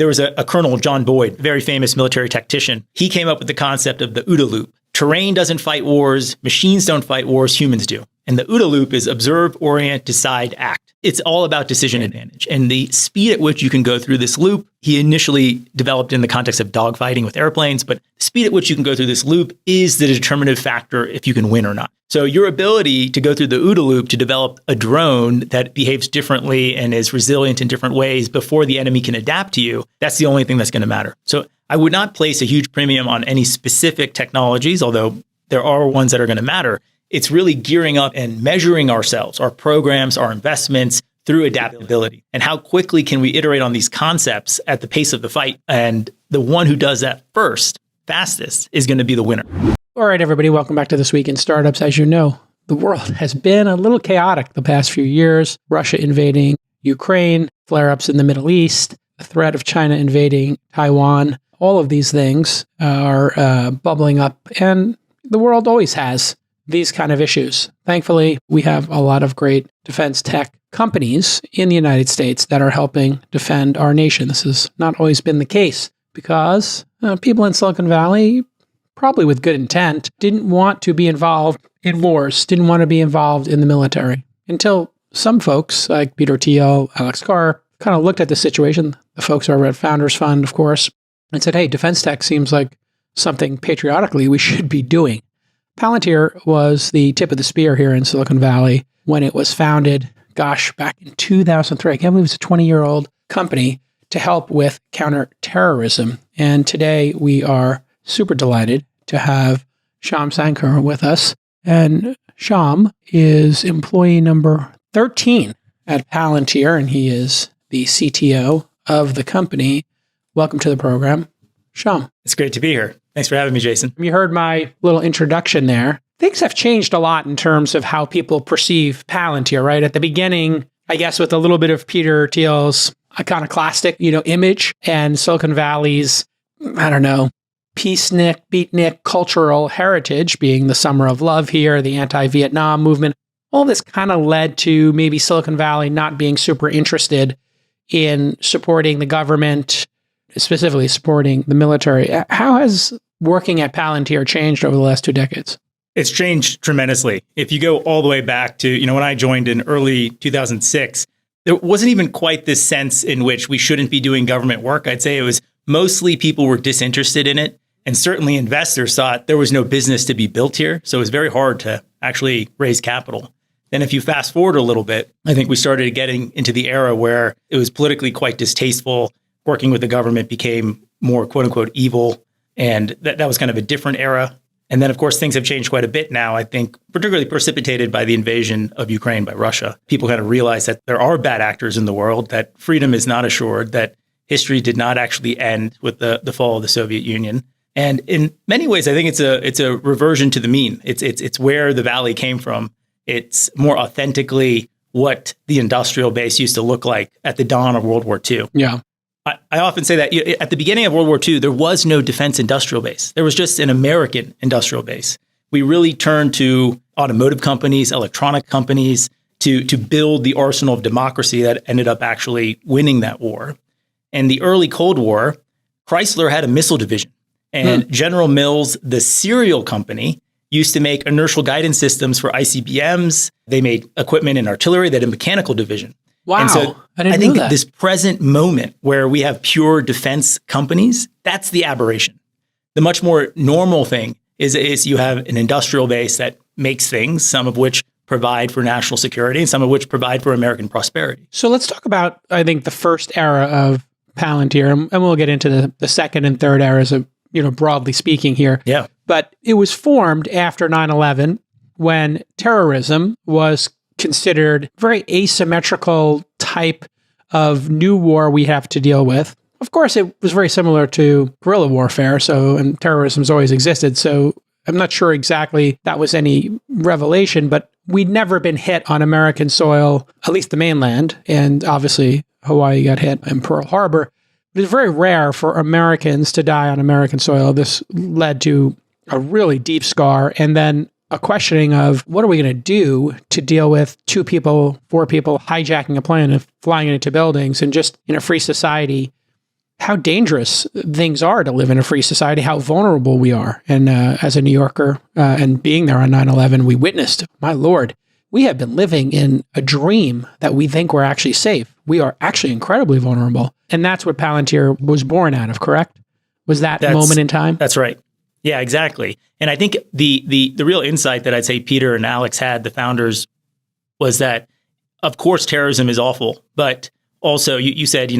There was a Colonel John Boyd, very famous military tactician. He came up with the concept of the OODA loop. Terrain doesn't fight wars, machines don't fight wars, humans do. And the OODA loop is observe, orient, decide, act. It's all about decision advantage. And the speed at which you can go through this loop, he initially developed in the context of dogfighting with airplanes, but the speed at which you can go through this loop is the determinative factor if you can win or not. So your ability to go through the OODA loop to develop a drone that behaves differently and is resilient in different ways before the enemy can adapt to you, that's the only thing that's going to matter. So I would not place a huge premium on any specific technologies, although there are ones that are going to matter. It's really gearing up and measuring ourselves, our programs, our investments through adaptability. And how quickly can we iterate on these concepts at the pace of the fight? And the one who does that first, fastest, is going to be the winner. All right, everybody, welcome back to This Week in Startups. As you know, the world has been a little chaotic the past few years. Russia invading Ukraine, flare-ups in the Middle East, the threat of China invading Taiwan. All of these things are bubbling up, and the world always has these kind of issues. Thankfully, we have a lot of great defense tech companies in the United States that are helping defend our nation. This has not always been the case because people in Silicon Valley, probably with good intent, didn't want to be involved in wars, didn't want to be involved in the military. Until some folks like Peter Thiel, Alex Carr, kind of looked at the situation, the folks over at Founders Fund, of course, and said, hey, defense tech seems like something patriotically we should be doing. Palantir was the tip of the spear here in Silicon Valley when it was founded, back in 2003. I can't believe it's a 20-year-old company to help with counterterrorism. And today we are super delighted to have Shyam Sankar with us. And Shyam is employee number 13 at Palantir, and he is the CTO of the company. Welcome to the program, Shyam. It's great to be here. Thanks for having me, Jason. You heard my little introduction there. Things have changed a lot in terms of how people perceive Palantir, right? At the beginning, I guess with a little bit of Peter Thiel's iconoclastic, image and Silicon Valley's, peacenik, beatnik cultural heritage being the summer of love here, the anti-Vietnam movement. All this kind of led to maybe Silicon Valley not being super interested in supporting the government, specifically supporting the military. How has working at Palantir changed over the last 2 decades? It's changed tremendously. If you go all the way back to, when I joined in early 2006, there wasn't even quite this sense in which we shouldn't be doing government work. I'd say it was mostly people were disinterested in it. And certainly investors thought there was no business to be built here. So it was very hard to actually raise capital. Then if you fast forward a little bit, I think we started getting into the era where it was politically quite distasteful. Working with the government became more quote unquote evil. And that was kind of a different era. And then, of course, things have changed quite a bit now, I think, particularly precipitated by the invasion of Ukraine by Russia. People kind of realize that there are bad actors in the world, that freedom is not assured, that history did not actually end with the fall of the Soviet Union. And in many ways, I think it's a reversion to the mean. It's where the Valley came from. It's more authentically what the industrial base used to look like at the dawn of World War II. Yeah. I often say that at the beginning of World War II, there was no defense industrial base. There was just an American industrial base. We really turned to automotive companies, electronic companies to build the arsenal of democracy that ended up actually winning that war. And the early Cold War, Chrysler had a missile division. And General Mills, the cereal company, used to make inertial guidance systems for ICBMs. They made equipment in artillery. They had a mechanical division. Wow. And so I think this present moment where we have pure defense companies, that's the aberration. The much more normal thing is you have an industrial base that makes things, some of which provide for national security and some of which provide for American prosperity. So let's talk about, I think, the first era of Palantir, and we'll get into the second and third eras of, broadly speaking here. Yeah. But it was formed after 9/11 when terrorism was considered very asymmetrical type of new war we have to deal with. Of course, it was very similar to guerrilla warfare, and terrorism's always existed. So I'm not sure exactly that was any revelation, but we'd never been hit on American soil, at least the mainland, and obviously Hawaii got hit in Pearl Harbor. It was very rare for Americans to die on American soil. This led to a really deep scar, and then a questioning of what are we going to do to deal with 2 people, 4 people hijacking a plane and flying it into buildings, and just in a free society how dangerous things are to live in a free society, how vulnerable we are. And as a New Yorker and being there on 9/11, we witnessed, my Lord, we have been living in a dream that we think we're actually safe. We are actually incredibly vulnerable. And that's what Palantir was born out of, correct? Was that moment in time? That's right. Yeah, exactly. And I think the real insight that I'd say Peter and Alex had, the founders, was that, of course, terrorism is awful, but also you said,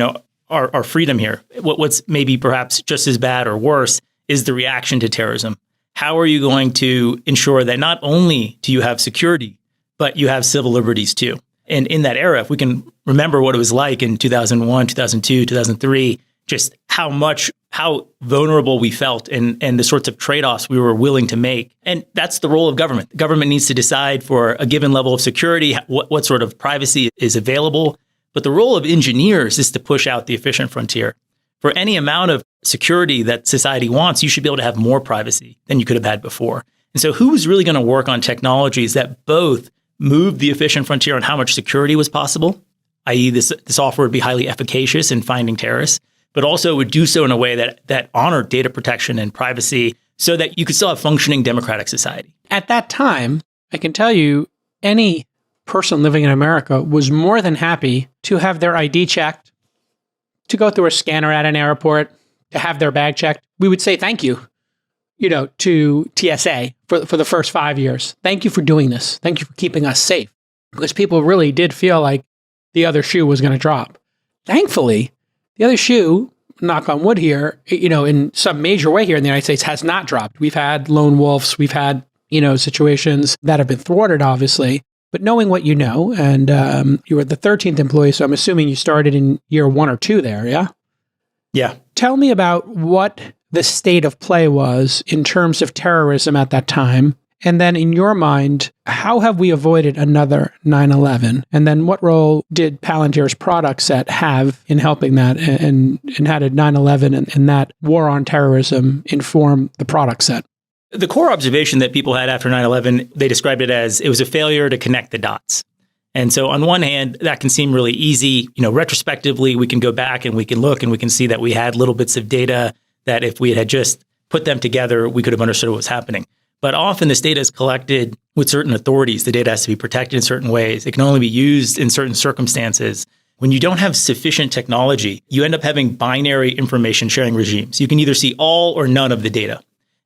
our freedom here. What's maybe perhaps just as bad or worse is the reaction to terrorism. How are you going to ensure that not only do you have security, but you have civil liberties too? And in that era, if we can remember what it was like in 2001, 2002, 2003, just how vulnerable we felt and the sorts of trade-offs we were willing to make. And that's the role of government. The government needs to decide for a given level of security, what sort of privacy is available. But the role of engineers is to push out the efficient frontier. For any amount of security that society wants, you should be able to have more privacy than you could have had before. And so who's really going to work on technologies that both move the efficient frontier on how much security was possible, i.e. this software would be highly efficacious in finding terrorists, but also would do so in a way that honored data protection and privacy so that you could still have functioning democratic society. At that time, I can tell you, any person living in America was more than happy to have their ID checked, to go through a scanner at an airport, to have their bag checked. We would say thank you, to TSA for the first 5 years. Thank you for doing this. Thank you for keeping us safe. Because people really did feel like the other shoe was going to drop. Thankfully, the other shoe, knock on wood here, in some major way here in the United States has not dropped. We've had lone wolves. We've had, situations that have been thwarted, obviously. But knowing what you know, and you were the 13th employee, so I'm assuming you started in year 1 or 2 there, yeah? Yeah. Tell me about what the state of play was in terms of terrorism at that time. And then in your mind, how have we avoided another 9/11? And then what role did Palantir's product set have in helping that? And how did 9/11 and that war on terrorism inform the product set? The core observation that people had after 9/11, they described it as it was a failure to connect the dots. And so on one hand, that can seem really easy. Retrospectively, we can go back and we can look and we can see that we had little bits of data that if we had just put them together, we could have understood what was happening. But often this data is collected with certain authorities. The data has to be protected in certain ways. It can only be used in certain circumstances. When you don't have sufficient technology, you end up having binary information sharing regimes. You can either see all or none of the data.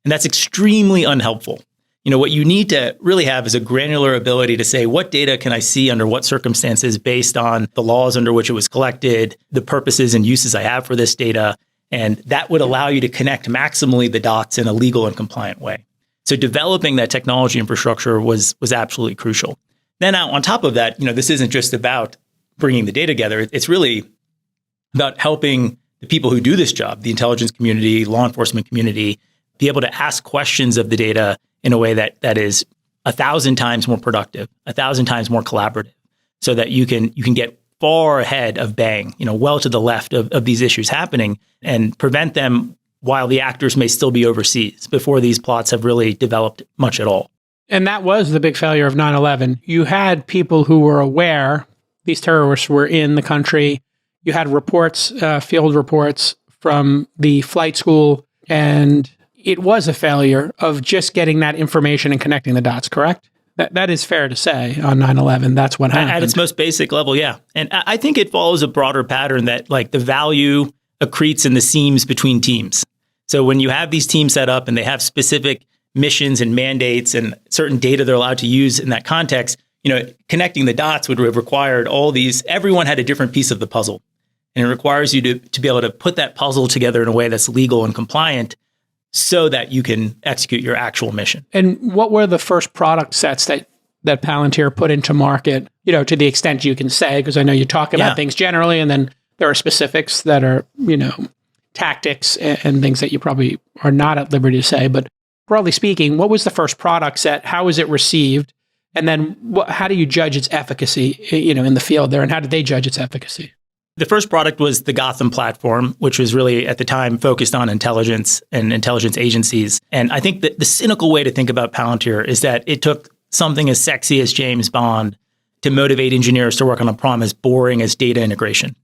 And that's extremely unhelpful. What you need to really have is a granular ability to say, what data can I see under what circumstances based on the laws under which it was collected, the purposes and uses I have for this data. And that would allow you to connect maximally the dots in a legal and compliant way. So developing that technology infrastructure was absolutely crucial. Then on top of that, this isn't just about bringing the data together. It's really about helping the people who do this job, the intelligence community, law enforcement community, be able to ask questions of the data in a way that is 1,000 times more productive, 1,000 times more collaborative, so that you can get far ahead of bang, well to the left of these issues happening and prevent them while the actors may still be overseas before these plots have really developed much at all. And that was the big failure of 9/11. You had people who were aware these terrorists were in the country. You had reports, field reports from the flight school, and it was a failure of just getting that information and connecting the dots, correct? That is fair to say on 9/11. That's what happened. At its most basic level, yeah. And I think it follows a broader pattern that the value accretes in the seams between teams. So when you have these teams set up and they have specific missions and mandates and certain data they're allowed to use in that context, connecting the dots would have required everyone had a different piece of the puzzle. And it requires you to be able to put that puzzle together in a way that's legal and compliant so that you can execute your actual mission. And what were the first product sets that Palantir put into market, to the extent you can say, because I know you talk about things generally, and then there are specifics that are, tactics and things that you probably are not at liberty to say. But broadly speaking, what was the first product set? How was it received? And then how do you judge its efficacy, in the field there? And how did they judge its efficacy? The first product was the Gotham platform, which was really at the time focused on intelligence and intelligence agencies. And I think that the cynical way to think about Palantir is that it took something as sexy as James Bond to motivate engineers to work on a problem as boring as data integration.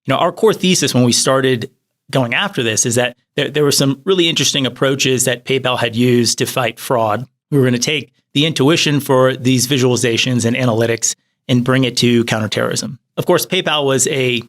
Our core thesis when we started going after this is that there were some really interesting approaches that PayPal had used to fight fraud. We were going to take the intuition for these visualizations and analytics and bring it to counterterrorism. Of course, PayPal was a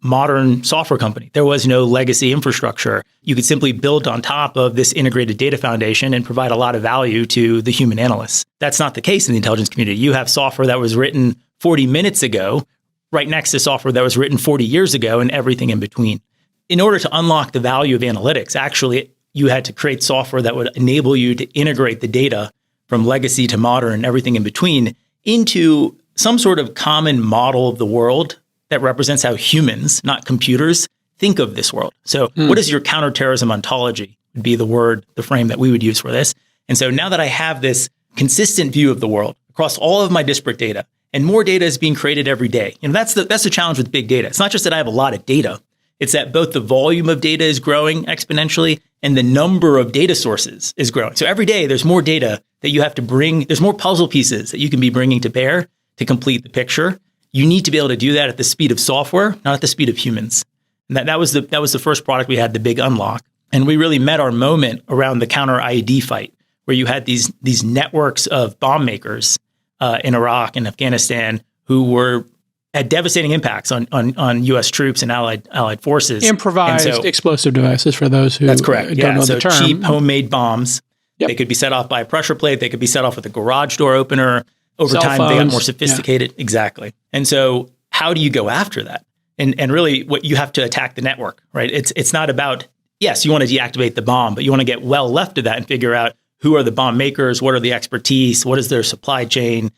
modern software company. There was no legacy infrastructure. You could simply build on top of this integrated data foundation and provide a lot of value to the human analysts. That's not the case in the intelligence community. You have software that was written 40 minutes ago, right next to software that was written 40 years ago, and everything in between. In order to unlock the value of analytics, actually, you had to create software that would enable you to integrate the data from legacy to modern and everything in between into some sort of common model of the world that represents how humans, not computers, think of this world. So what is your counterterrorism ontology would be the word, the frame that we would use for this. And so now that I have this consistent view of the world across all of my disparate data, and more data is being created every day. That's the challenge with big data. It's not just that I have a lot of data. It's that both the volume of data is growing exponentially and the number of data sources is growing. So every day there's more data that you have to bring. There's more puzzle pieces that you can be bringing to bear to complete the picture. You need to be able to do that at the speed of software, not at the speed of humans. And that was the first product we had, the big unlock. And we really met our moment around the counter IED fight, where you had these networks of bomb makers in Iraq and Afghanistan who had devastating impacts on U.S. troops and allied forces. Improvised explosive devices for those who that's correct. don't know the term. Cheap homemade bombs. Yep. They could be set off by a pressure plate. They could be set off with a garage door opener. Over Cell time, phones. they got more sophisticated. Yeah. Exactly. And so how do you go after that? And really what you have to attack the network, right? It's not about, yes, you want to deactivate the bomb, but you want to get well left of that and figure out who are the bomb makers, what are the expertise, what is their supply chain,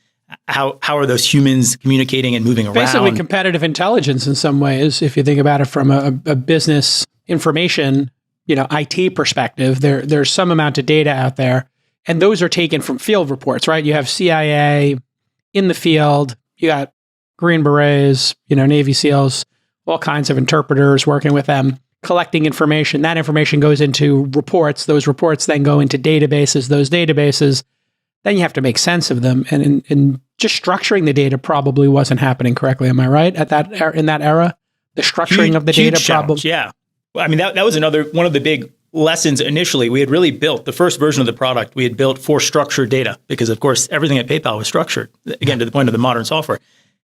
how are those humans communicating and moving around? Basically competitive intelligence in some ways, if you think about it from a business information, IT perspective, there's some amount of data out there. And those are taken from field reports, right? You have CIA in the field, you got Green Berets, Navy SEALs, all kinds of interpreters working with them, collecting information. That information goes into reports. Those reports then go into databases. Those databases, then you have to make sense of them. And in just structuring the data probably wasn't happening correctly. Am I right? In that era, the structuring of the data problem. Yeah. I mean, that was one of the big lessons initially. We had really built the first version of the product. We had built for structured data because, of course, everything at PayPal was structured, again, to the point of the modern software.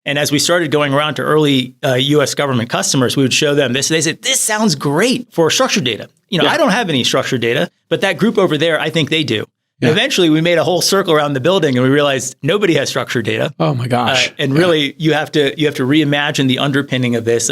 And as we started going around to early U.S. government customers, we would show them this. They said, this sounds great for structured data. I don't have any structured data, but that group over there, I think they do. Yeah. And eventually, we made a whole circle around the building and we realized nobody has structured data. Oh, my gosh. And really, you have to reimagine the underpinning of this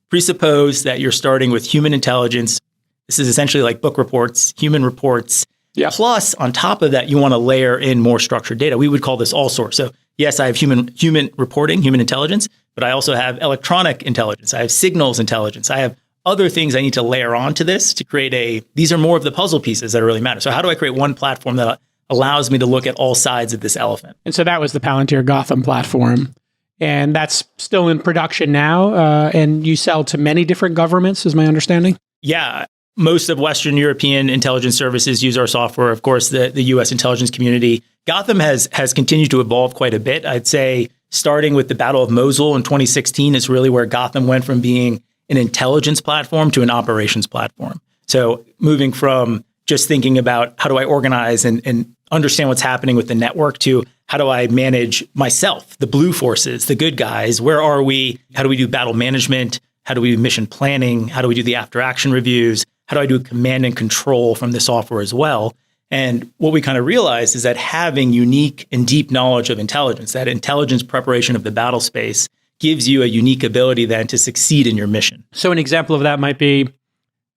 presuppose that you're starting with human intelligence. This is essentially like book reports, human reports. Yeah. Plus, on top of that, you want to layer in more structured data. We would call this all source. So yes, I have human reporting, human intelligence, but I also have electronic intelligence. I have signals intelligence. I have other things I need to layer onto this to create these are more of the puzzle pieces that really matter. So how do I create one platform that allows me to look at all sides of this elephant? And so that was the Palantir Gotham platform. And that's still in production now. And you sell to many different governments, is my understanding? Yeah. Most of Western European intelligence services use our software. Of course, the U.S. intelligence community. Gotham has continued to evolve quite a bit. I'd say starting with the Battle of Mosul in 2016 is really where Gotham went from being an intelligence platform to an operations platform. So moving from just thinking about how do I organize and understand what's happening with the network to how do I manage myself, the blue forces, the good guys, where are we? How do we do battle management? How do we do mission planning? How do we do the after action reviews? How do I do command and control from the software as well? And what we kind of realized is that having unique and deep knowledge of intelligence, that intelligence preparation of the battle space, gives you a unique ability then to succeed in your mission. So an example of that might be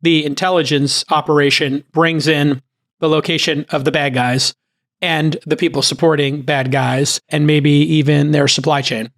the intelligence operation brings in the location of the bad guys and the people supporting bad guys and maybe even their supply chain.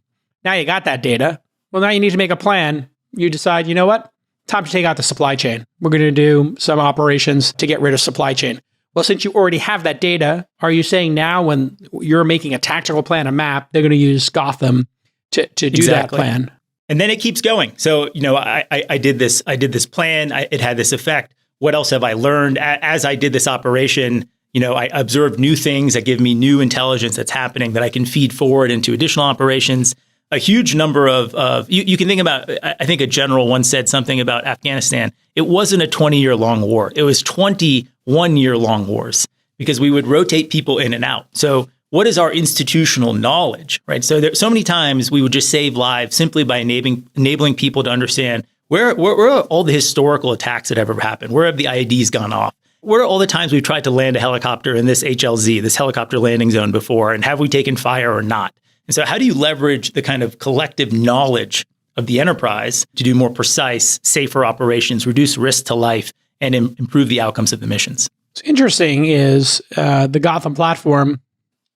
Now you got that data. Well, now you need to make a plan. You decide, you know what? Time to take out the supply chain. We're going to do some operations to get rid of supply chain. Well, since you already have that data, are you saying now when you're making a tactical plan, a map, they're going to use Gotham to do that plan? And then it keeps going. So, I did this plan. It had this effect. What else have I learned? As I did this operation, I observed new things that give me new intelligence that's happening that I can feed forward into additional operations. a huge number of you can think about, I think a general once said something about Afghanistan. It wasn't a 20-year-long war. It was 21-year-long wars because we would rotate people in and out. So what is our institutional knowledge, right? So there, so many times we would just save lives simply by enabling people to understand where are all the historical attacks that ever happened? Where have the IEDs gone off? Where are all the times we've tried to land a helicopter in this HLZ, this helicopter landing zone before, and have we taken fire or not? And so how do you leverage the kind of collective knowledge of the enterprise to do more precise, safer operations, reduce risk to life, and improve the outcomes of the missions? What's interesting is the Gotham platform,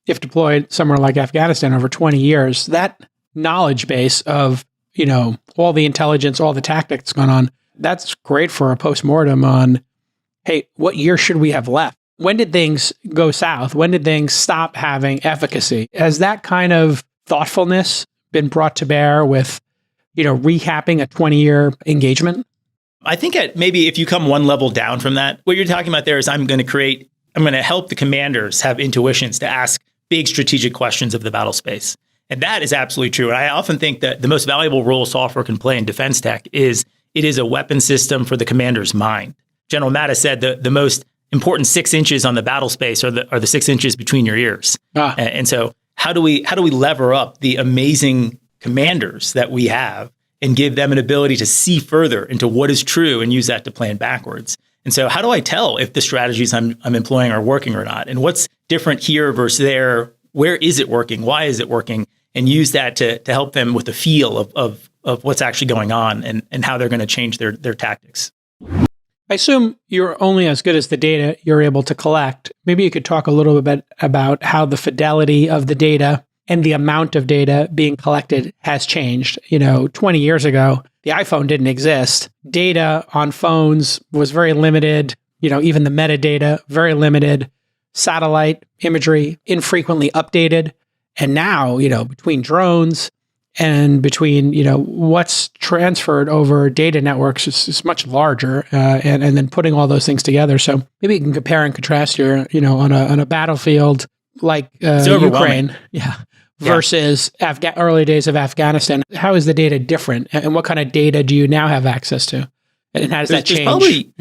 if deployed somewhere like Afghanistan over 20 years, that knowledge base of, all the intelligence, all the tactics going on, that's great for a postmortem on, hey, what year should we have left? When did things go south? When did things stop having efficacy? Has that kind of thoughtfulness been brought to bear with, recapping a 20-year engagement? I think maybe if you come one level down from that, what you're talking about there is I'm going to help the commanders have intuitions to ask big strategic questions of the battle space. And that is absolutely true. And I often think that the most valuable role software can play in defense tech is it is a weapon system for the commander's mind. General Mattis said the most important 6 inches on the battle space are the 6 inches between your ears. And so how do we lever up the amazing commanders that we have and give them an ability to see further into what is true and use that to plan backwards? And so how do I tell if the strategies I'm employing are working or not? And what's different here versus there? Where is it working? Why is it working? And use that to help them with the feel of what's actually going on and how they're going to change their tactics. I assume you're only as good as the data you're able to collect. Maybe you could talk a little bit about how the fidelity of the data and the amount of data being collected has changed. 20 years ago, the iPhone didn't exist. Data on phones was very limited. Even the metadata, very limited. Satellite imagery, infrequently updated. And now, between drones and between, what's transferred over data networks is much larger, and then putting all those things together. So maybe you can compare and contrast your, on a battlefield like Ukraine, versus early days of Afghanistan. How is the data different, and what kind of data do you now have access to, and how does that change? There's probably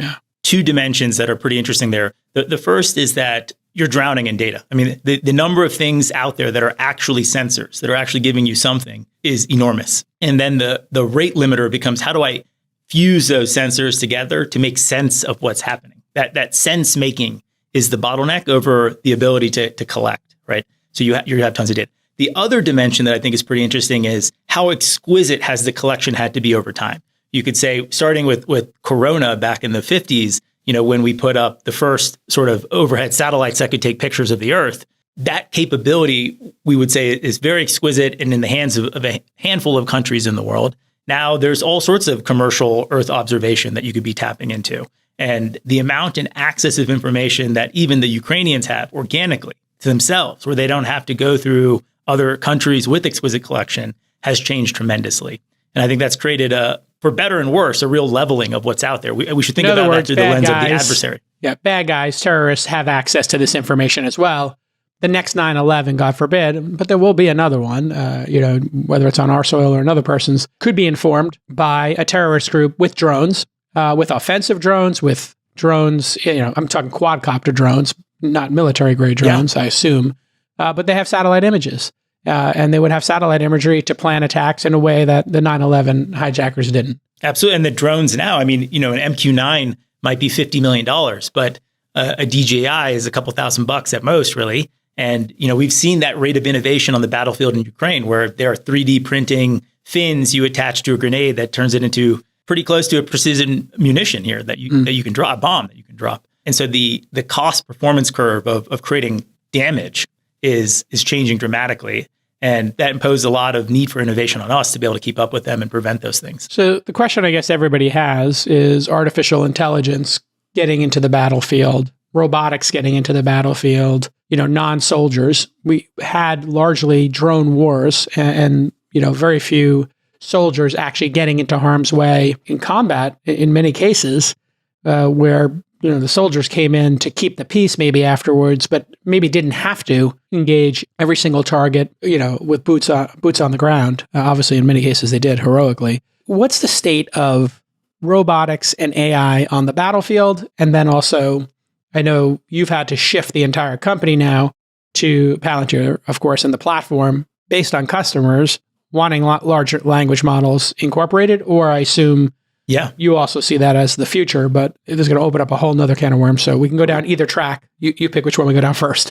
two dimensions that are pretty interesting there. The first is that you're drowning in data. I mean, the number of things out there that are actually sensors, that are actually giving you something is enormous. And then the rate limiter becomes, how do I fuse those sensors together to make sense of what's happening? That sense making is the bottleneck over the ability to collect, right? So you have tons of data. The other dimension that I think is pretty interesting is how exquisite has the collection had to be over time. You could say, starting with Corona back in the 50s, when we put up the first sort of overhead satellites that could take pictures of the Earth, that capability, we would say, is very exquisite and in the hands of a handful of countries in the world. Now there's all sorts of commercial Earth observation that you could be tapping into. And the amount and access of information that even the Ukrainians have organically to themselves, where they don't have to go through other countries with exquisite collection, has changed tremendously. And I think that's created for better and worse, a real leveling of what's out there. We should think about that through the lens of the adversary. Yeah, bad guys, terrorists have access to this information as well. The next 9/11, God forbid, but there will be another one, whether it's on our soil or another person's, could be informed by a terrorist group with drones, with offensive drones, with drones, I'm talking quadcopter drones, not military-grade drones, I assume, but they have satellite images. And they would have satellite imagery to plan attacks in a way that the 9/11 hijackers didn't. Absolutely. And the drones now, an MQ-9 might be $50 million, but a DJI is a couple $1,000 at most, really. And, we've seen that rate of innovation on the battlefield in Ukraine, where they're 3D printing fins you attach to a grenade that turns it into pretty close to a precision munition here that you can drop, a bomb that you can drop. And so the cost performance curve of creating damage is changing dramatically. And that imposed a lot of need for innovation on us to be able to keep up with them and prevent those things. So the question I guess everybody has is artificial intelligence getting into the battlefield, robotics getting into the battlefield, non-soldiers. We had largely drone wars and very few soldiers actually getting into harm's way in combat in many cases where the soldiers came in to keep the peace maybe afterwards, but maybe didn't have to engage every single target, with boots on the ground. Obviously, in many cases, they did heroically. What's the state of robotics and AI on the battlefield? And then also, I know you've had to shift the entire company now to Palantir, of course, and the platform based on customers wanting larger language models incorporated, or I assume you also see that as the future, but it is going to open up a whole nother can of worms. So we can go down either track. You pick which one we go down first.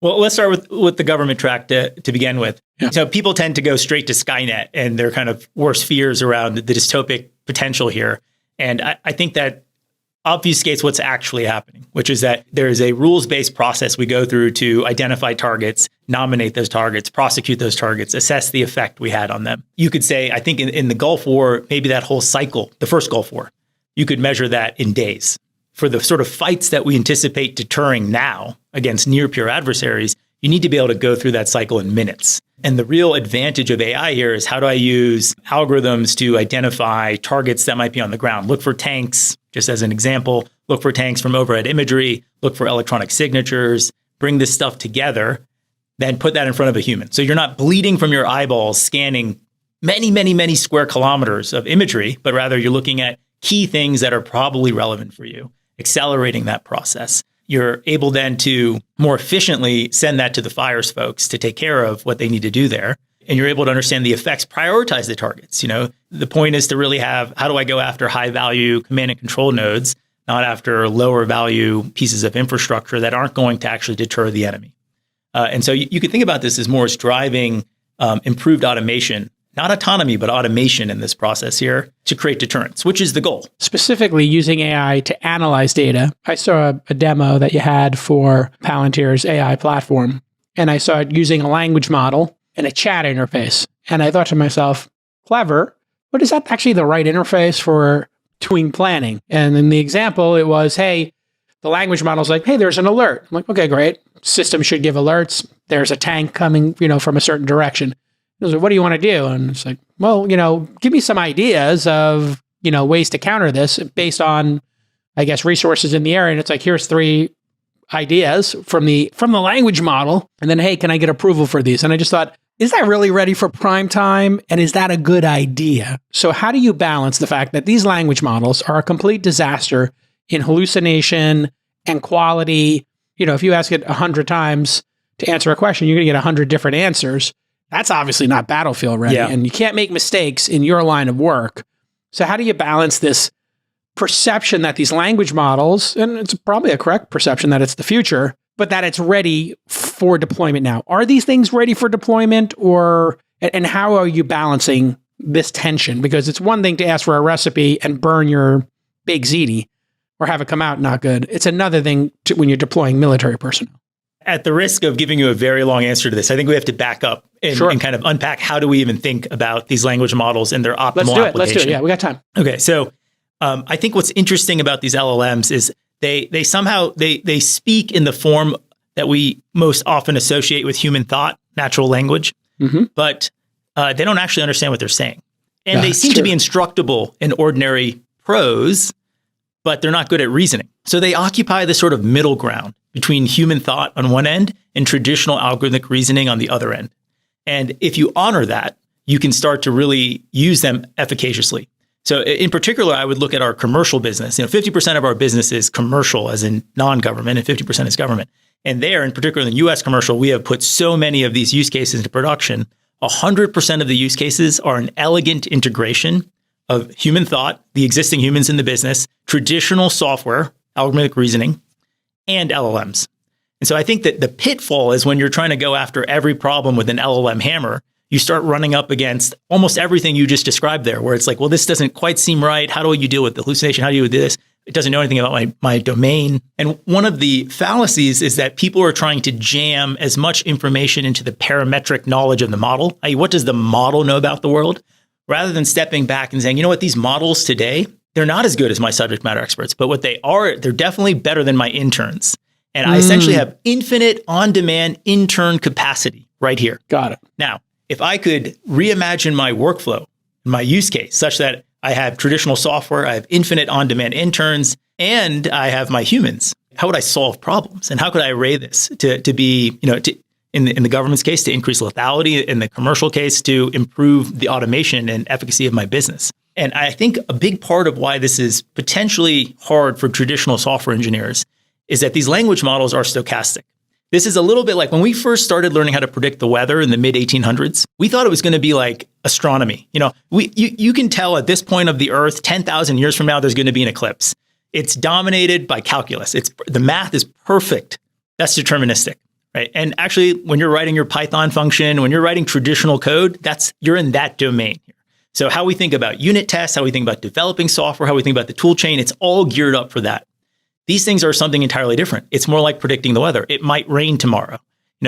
Well, let's start with the government track to begin with. Yeah. So people tend to go straight to Skynet and their kind of worst fears around the dystopic potential here. And I think that obfuscates what's actually happening, which is that there is a rules-based process we go through to identify targets, nominate those targets, prosecute those targets, assess the effect we had on them. You could say, I think in the Gulf War, maybe that whole cycle, the first Gulf War, you could measure that in days. For the sort of fights that we anticipate deterring now against near-peer adversaries, you need to be able to go through that cycle in minutes. And the real advantage of AI here is how do I use algorithms to identify targets that might be on the ground? Look for tanks, just as an example, look for tanks from overhead imagery, look for electronic signatures, bring this stuff together, then put that in front of a human. So you're not bleeding from your eyeballs scanning many, many, many square kilometers of imagery, but rather you're looking at key things that are probably relevant for you, accelerating that process. You're able then to more efficiently send that to the fires folks to take care of what they need to do there. And you're able to understand the effects, prioritize the targets. The point is to really have, how do I go after high value command and control nodes, not after lower value pieces of infrastructure that aren't going to actually deter the enemy. And so you can think about this as more as driving improved automation, not autonomy, but automation in this process here to create deterrence, which is the goal. Specifically using AI to analyze data. I saw a demo that you had for Palantir's AI platform, and I saw it using a language model and a chat interface. And I thought to myself, clever, but is that actually the right interface for doing planning? And in the example, it was, hey, the language model's like, hey, there's an alert. I'm like, okay, great. System should give alerts. There's a tank coming, from a certain direction. It was like, what do you want to do? And it's like, well, give me some ideas of, ways to counter this based on, I guess, resources in the area. And it's like, here's 3 ideas from the language model. And then, hey, can I get approval for these? And I just thought, is that really ready for prime time? And is that a good idea? So how do you balance the fact that these language models are a complete disaster in hallucination and quality? If you ask it 100 times to answer a question, you're going to get 100 different answers. That's obviously not battlefield ready, and you can't make mistakes in your line of work. So how do you balance this perception that these language models, and it's probably a correct perception that it's the future, but that it's ready for deployment now? Are these things ready for deployment, and how are you balancing this tension? Because it's one thing to ask for a recipe and burn your big ziti or have it come out not good. It's another thing when you're deploying military personnel. At the risk of giving you a very long answer to this, I think we have to back up and kind of unpack how do we even think about these language models and their optimal application. Let's do it. Yeah, we got time. Okay, so I think what's interesting about these LLMs is they somehow speak in the form that we most often associate with human thought, natural language, but they don't actually understand what they're saying. And they seem to be instructable in ordinary prose, but they're not good at reasoning. So they occupy this sort of middle ground between human thought on one end and traditional algorithmic reasoning on the other end. And if you honor that, you can start to really use them efficaciously. So in particular, I would look at our commercial business. 50% of our business is commercial, as in non-government, and 50% is government. And there, in particular in the US commercial, we have put so many of these use cases into production. 100% of the use cases are an elegant integration of human thought, the existing humans in the business, traditional software, algorithmic reasoning, and LLMs. And so I think that the pitfall is when you're trying to go after every problem with an LLM hammer, you start running up against almost everything you just described there, where it's like, well, this doesn't quite seem right. How do you deal with the hallucination? How do you do this? It doesn't know anything about my domain. And one of the fallacies is that people are trying to jam as much information into the parametric knowledge of the model, i.e., what does the model know about the world, rather than stepping back and saying, you know what, these models today, they're not as good as my subject matter experts, but what they are, they're definitely better than my interns. And I essentially have infinite on-demand intern capacity right here. Got it. Now, if I could reimagine my workflow, my use case, such that I have traditional software, I have infinite on-demand interns, and I have my humans. How would I solve problems? And how could I array this to be, in the government's case, to increase lethality, in the commercial case, to improve the automation and efficacy of my business? And I think a big part of why this is potentially hard for traditional software engineers is that these language models are stochastic. This is a little bit like when we first started learning how to predict the weather in the mid 1800s, we thought it was going to be like astronomy. You can tell at this point of the Earth, 10,000 years from now, there's going to be an eclipse. It's dominated by calculus. The math is perfect. That's deterministic, right? And actually, when you're writing your Python function, when you're writing traditional code, you're in that domain here. So how we think about unit tests, how we think about developing software, how we think about the tool chain, it's all geared up for that. These things are something entirely different. It's more like predicting the weather. It might rain tomorrow.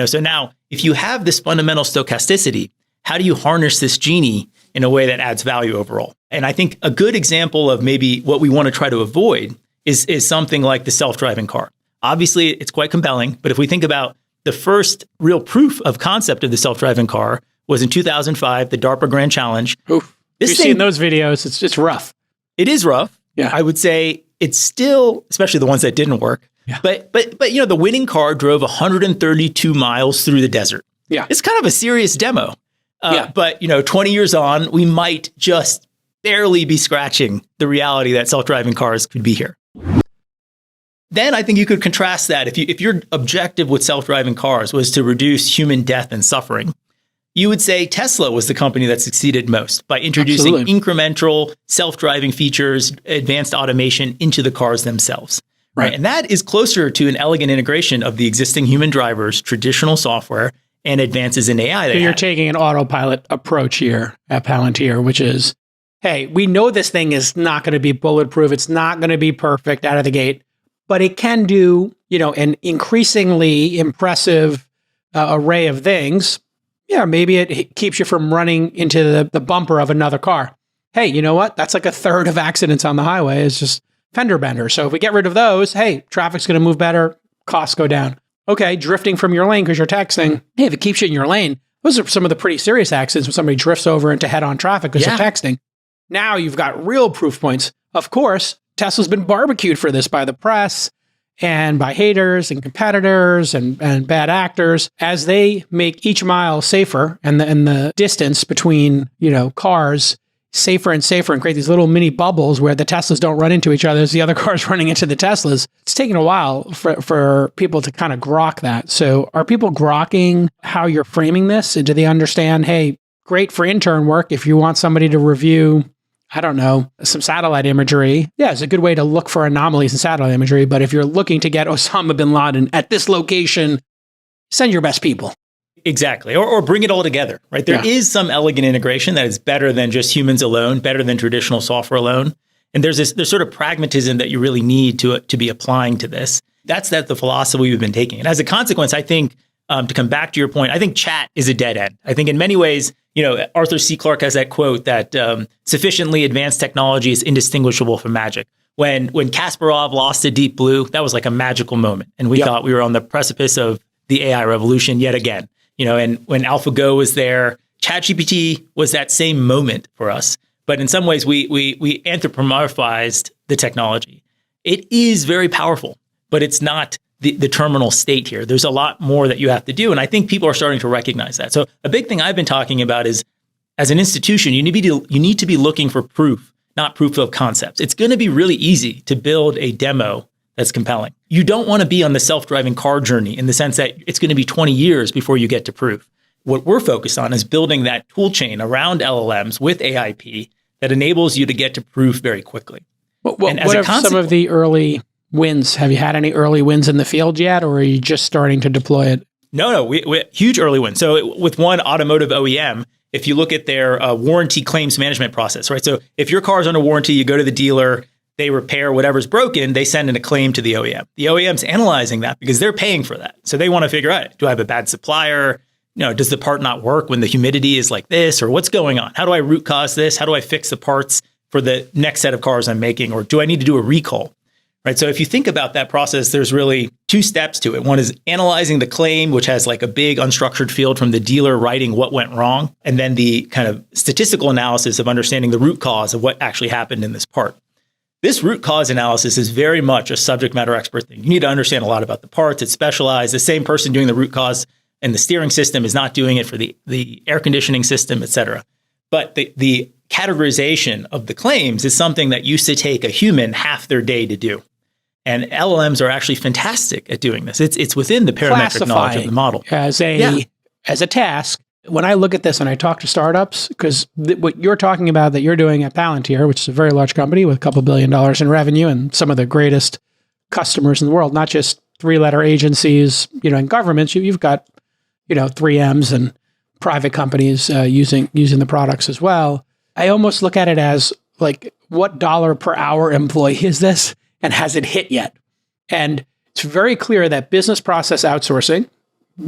So now if you have this fundamental stochasticity, how do you harness this genie in a way that adds value overall? And I think a good example of maybe what we want to try to avoid is something like the self-driving car. Obviously, it's quite compelling, but if we think about the first real proof of concept of the self-driving car was in 2005, the DARPA Grand Challenge. Oof. You've seen those videos. It's just rough. It is rough. Yeah. I would say it's still, especially the ones that didn't work. Yeah. But the winning car drove 132 miles through the desert. Yeah. It's kind of a serious demo. Yeah. But 20 years on, we might just barely be scratching the reality that self-driving cars could be here. Then I think you could contrast that. If your objective with self-driving cars was to reduce human death and suffering, you would say Tesla was the company that succeeded most by introducing incremental self-driving features, advanced automation into the cars themselves. Right. And that is closer to an elegant integration of the existing human drivers, traditional software, and advances in AI. So you're taking an autopilot approach here at Palantir, which is, hey, we know this thing is not going to be bulletproof. It's not going to be perfect out of the gate, but it can do, an increasingly impressive array of things. Yeah, maybe it keeps you from running into the bumper of another car. Hey, you know what? That's like a third of accidents on the highway is just fender benders. So if we get rid of those, hey, traffic's going to move better, costs go down. Okay, drifting from your lane because you're texting. Hey, if it keeps you in your lane, those are some of the pretty serious accidents when somebody drifts over into head-on traffic because they're texting. Now you've got real proof points. Of course, Tesla's been barbecued for this by the press and by haters and competitors and bad actors as they make each mile safer and the distance between, cars safer and safer and create these little mini bubbles where the Teslas don't run into each other as the other cars running into the Teslas. It's taken a while for people to kind of grok that. So are people grokking how you're framing this? And do they understand, hey, great for intern work if you want somebody to review, I don't know, some satellite imagery. Yeah, it's a good way to look for anomalies in satellite imagery. But if you're looking to get Osama bin Laden at this location, send your best people. Exactly. Or bring it all together, right? There is some elegant integration that is better than just humans alone, better than traditional software alone. And there's sort of pragmatism that you really need to be applying to this. That's the philosophy we've been taking. And as a consequence, I think, to come back to your point, I think chat is a dead end. I think in many ways, Arthur C. Clarke has that quote that sufficiently advanced technology is indistinguishable from magic. When Kasparov lost to Deep Blue, that was like a magical moment. And we thought we were on the precipice of the AI revolution yet again. And when AlphaGo was there, ChatGPT was that same moment for us. But in some ways, we anthropomorphized the technology. It is very powerful, but it's not the terminal state here. There's a lot more that you have to do. And I think people are starting to recognize that. So a big thing I've been talking about is, as an institution, you need to be looking for proof, not proof of concepts. It's going to be really easy to build a demo that's compelling. You don't want to be on the self-driving car journey in the sense that it's going to be 20 years before you get to proof. What we're focused on is building that tool chain around LLMs with AIP that enables you to get to proof very quickly. What are some of the early wins? Have you had any early wins in the field yet, or are you just starting to deploy it? No, we huge early wins. So with one automotive OEM, if you look at their warranty claims management process, right? So if your car is under warranty, you go to the dealer, they repair whatever's broken, they send in a claim to the OEM. The OEM's analyzing that because they're paying for that. So they want to figure out, do I have a bad supplier? Does the part not work when the humidity is like this? Or what's going on? How do I root cause this? How do I fix the parts for the next set of cars I'm making? Or do I need to do a recall? Right. So if you think about that process, there's really two steps to it. One is analyzing the claim, which has like a big unstructured field from the dealer writing what went wrong. And then the kind of statistical analysis of understanding the root cause of what actually happened in this part. this root cause analysis is very much a subject matter expert thing. You need to understand a lot about the parts. It's specialized. The same person doing the root cause and the steering system is not doing it for the air conditioning system, et cetera. But the categorization of the claims is something that used to take a human half their day to do. And LLMs are actually fantastic at doing this. It's within the parametric knowledge of the model. As a task. When I look at this and I talk to startups, because what you're talking about that you're doing at Palantir, which is a very large company with a couple $1 billion in revenue and some of the greatest customers in the world, not just three-letter agencies, and governments, you've got, 3Ms and private companies using the products as well. I almost look at it as like, what dollar per hour employee is this? And has it hit yet? And it's very clear that business process outsourcing,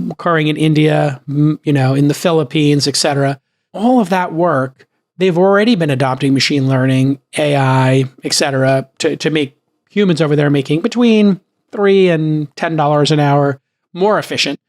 occurring in India, in the Philippines, et cetera, all of that work, they've already been adopting machine learning, AI, et cetera, to make humans over there making between $3 and $10 an hour more efficient.